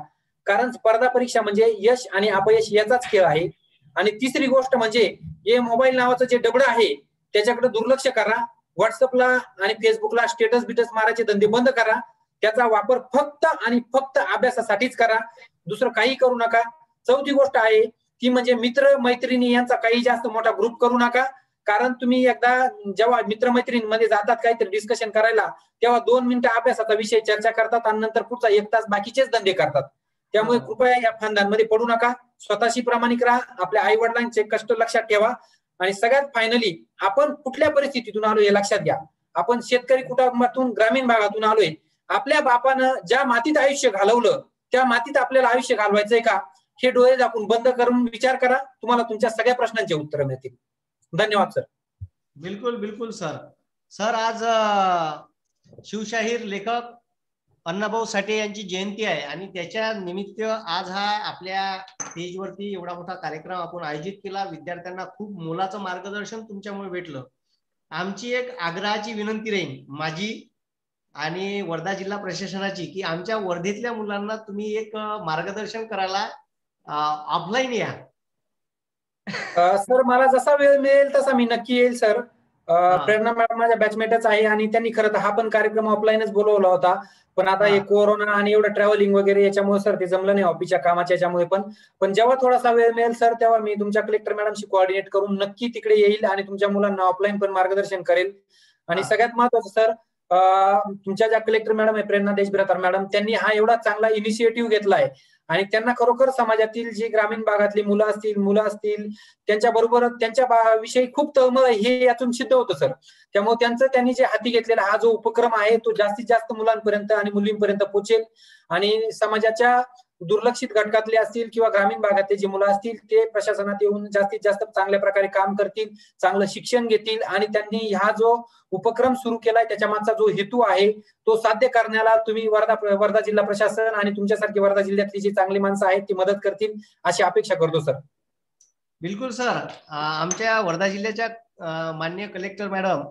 S2: कारण स्पर्धा परीक्षा म्हणजे यश आणि अपयश याचाच खेळ आहे. आणि तिसरी गोष्ट म्हणजे हे मोबाईल नावाचं जे डबडं आहे त्याच्याकडे दुर्लक्ष करा. व्हॉट्सअपला आणि फेसबुकला स्टेटस बिटस मारायचे धंदे बंद करा. त्याचा वापर फक्त आणि फक्त अभ्यासासाठीच करा, दुसरं काही करू नका. चौथी गोष्ट आहे ती म्हणजे मित्र मैत्रिणी यांचा काही जास्त मोठा ग्रुप करू नका, कारण तुम्ही एकदा जेव्हा मित्रमैत्रिणींमध्ये जातात काहीतरी डिस्कशन करायला तेव्हा 2 मिनिटं अभ्यासाचा विषय चर्चा करतात आणि नंतर पुढचा 1 तास बाकीचेच धंदे करतात. त्यामुळे कृपया या फांद्यांमध्ये पडू नका. स्वतःशी प्रामाणिक राहा, आपल्या आई वडिलांचे कष्ट लक्षात ठेवा आणि सगळ्यात फायनली आपण कुठल्या परिस्थितीतून आलो हे लक्षात घ्या. आपण शेतकरी कुटुंबातून ग्रामीण भागातून आलोय. आपल्या बापानं ज्या मातीत आयुष्य घालवलं त्या मातीत आपल्याला आयुष्य घालवायचंय का, हे डोळे झाकून बंद करून विचार करा. तुम्हाला तुमच्या सगळ्या प्रश्नांची उत्तरं मिळतील. धन्यवाद सर.
S1: बिलकुल बिलकुल सर. सर आज शिवशाहीर लेखक अण्णाभाऊ साठे यांची जयंती आहे आणि त्याच्या निमित्त आज हा आपल्या स्टेजवरती एवढा मोठा कार्यक्रम आपण आयोजित केला. विद्यार्थ्यांना खूप मोलाचं मार्गदर्शन तुमच्यामुळे भेटलं. आमची एक आग्रहाची विनंती राहील माझी आणि वर्धा जिल्हा प्रशासनाची की आमच्या वर्धेतल्या मुलांना तुम्ही एक मार्गदर्शन करायला ऑफलाईन या.
S2: सर मला जसा वेळ मिळेल तसा मी नक्की येईल सर. प्रेरणा मॅडम माझ्या बॅचमेटच आहे आणि त्यांनी खरं तर हा पण कार्यक्रम ऑफलाईनच बोलवला होता, पण आता हे कोरोना आणि एवढं ट्रॅव्हलिंग वगैरे याच्यामुळे सर ते जमलं नाही ऑफिसच्या कामाच्या याच्यामुळे. पण जेव्हा थोडासा वेळ मिळेल सर तेव्हा मी तुमच्या कलेक्टर मॅडमशी कोऑर्डिनेट करून नक्की तिकडे येईल आणि तुमच्या मुलांना ऑफलाईन पण मार्गदर्शन करेल. आणि सगळ्यात महत्वाचं सर, तुमच्या ज्या कलेक्टर मॅडम आहे प्रेरणा देशभ्रतार मॅडम, त्यांनी हा एवढा चांगला इनिशिएटिव्ह घेतलाय आणि त्यांना खरोखर समाजातील जी ग्रामीण भागातली मुलं असतील त्यांच्याबरोबर त्यांच्या विषयी खूप तळमळ हे यातून सिद्ध होतं सर. त्यामुळे त्यांनी जे हाती घेतलेला हा जो उपक्रम आहे तो जास्तीत जास्त मुलांपर्यंत आणि मुलींपर्यंत पोहोचेल आणि समाजाच्या दुर्लक्षित घटकातले असतील किंवा ग्रामीण भागातले जे मुलं असतील ते प्रशासनात येऊन जास्तीत जास्त चांगल्या प्रकारे काम करतील, चांगलं शिक्षण घेतील आणि त्यांनी हा जो उपक्रम सुरू केलाय त्याच्या मागचा जो हेतू आहे तो साध्य करण्याला तुम्ही वर्धा जिल्हा प्रशासन आणि तुमच्यासारखी वर्धा जिल्ह्यातली जी चांगली माणसं आहेत ती मदत करतील अशी अपेक्षा करतो सर.
S1: बिलकुल सर. आमच्या वर्धा जिल्ह्याच्या माननीय कलेक्टर मॅडम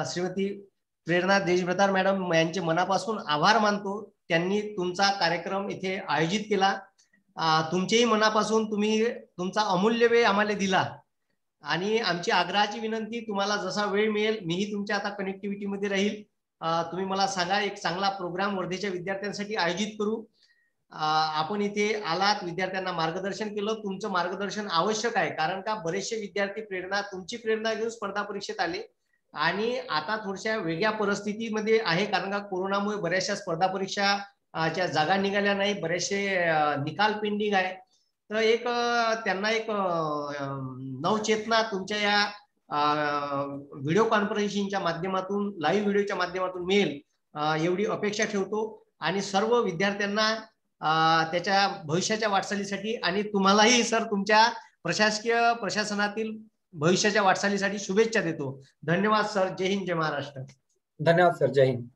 S1: श्रीमती प्रेरणा देशभ्रतार मॅडम यांचे मनापासून आभार मानतो. त्यांनी तुमचा कार्यक्रम इथे आयोजित केला. तुमचेही मनापासून तुम्ही तुमचा अमूल्य वेळ आम्हाला दिला आणि आमची आग्रहाची विनंती, तुम्हाला जसा वेळ मिळेल मीही तुमच्या आता कनेक्टिव्हिटी मध्ये राहील. तुम्ही मला सांगा, एक चांगला प्रोग्राम वर्धेच्या विद्यार्थ्यांसाठी आयोजित करू. आपण इथे आलात, विद्यार्थ्यांना मार्गदर्शन केलं. तुमचं मार्गदर्शन आवश्यक आहे, कारण का बरेचसे विद्यार्थी तुमची प्रेरणा घेऊन स्पर्धा परीक्षेत आले आणि आता थोड्याशा वेगळ्या परिस्थितीमध्ये आहे, कारण का कोरोनामुळे बऱ्याचशा स्पर्धा परीक्षाच्या जागा निघाल्या नाही, बरेचसे निकाल पेंडिंग आहे. तर त्यांना एक नवचेतना तुमच्या या व्हिडिओ कॉन्फरन्सिंगच्या माध्यमातून, लाईव्ह व्हिडिओच्या माध्यमातून मिळेल एवढी अपेक्षा ठेवतो आणि सर्व विद्यार्थ्यांना त्याच्या भविष्याच्या वाटचालीसाठी आणि तुम्हालाही सर तुमच्या प्रशासकीय प्रशासनातील भविष्याच्या वाटचालीसाठी शुभेच्छा देतो. धन्यवाद सर. जय हिंद, जय महाराष्ट्र.
S2: धन्यवाद सर. जय हिंद.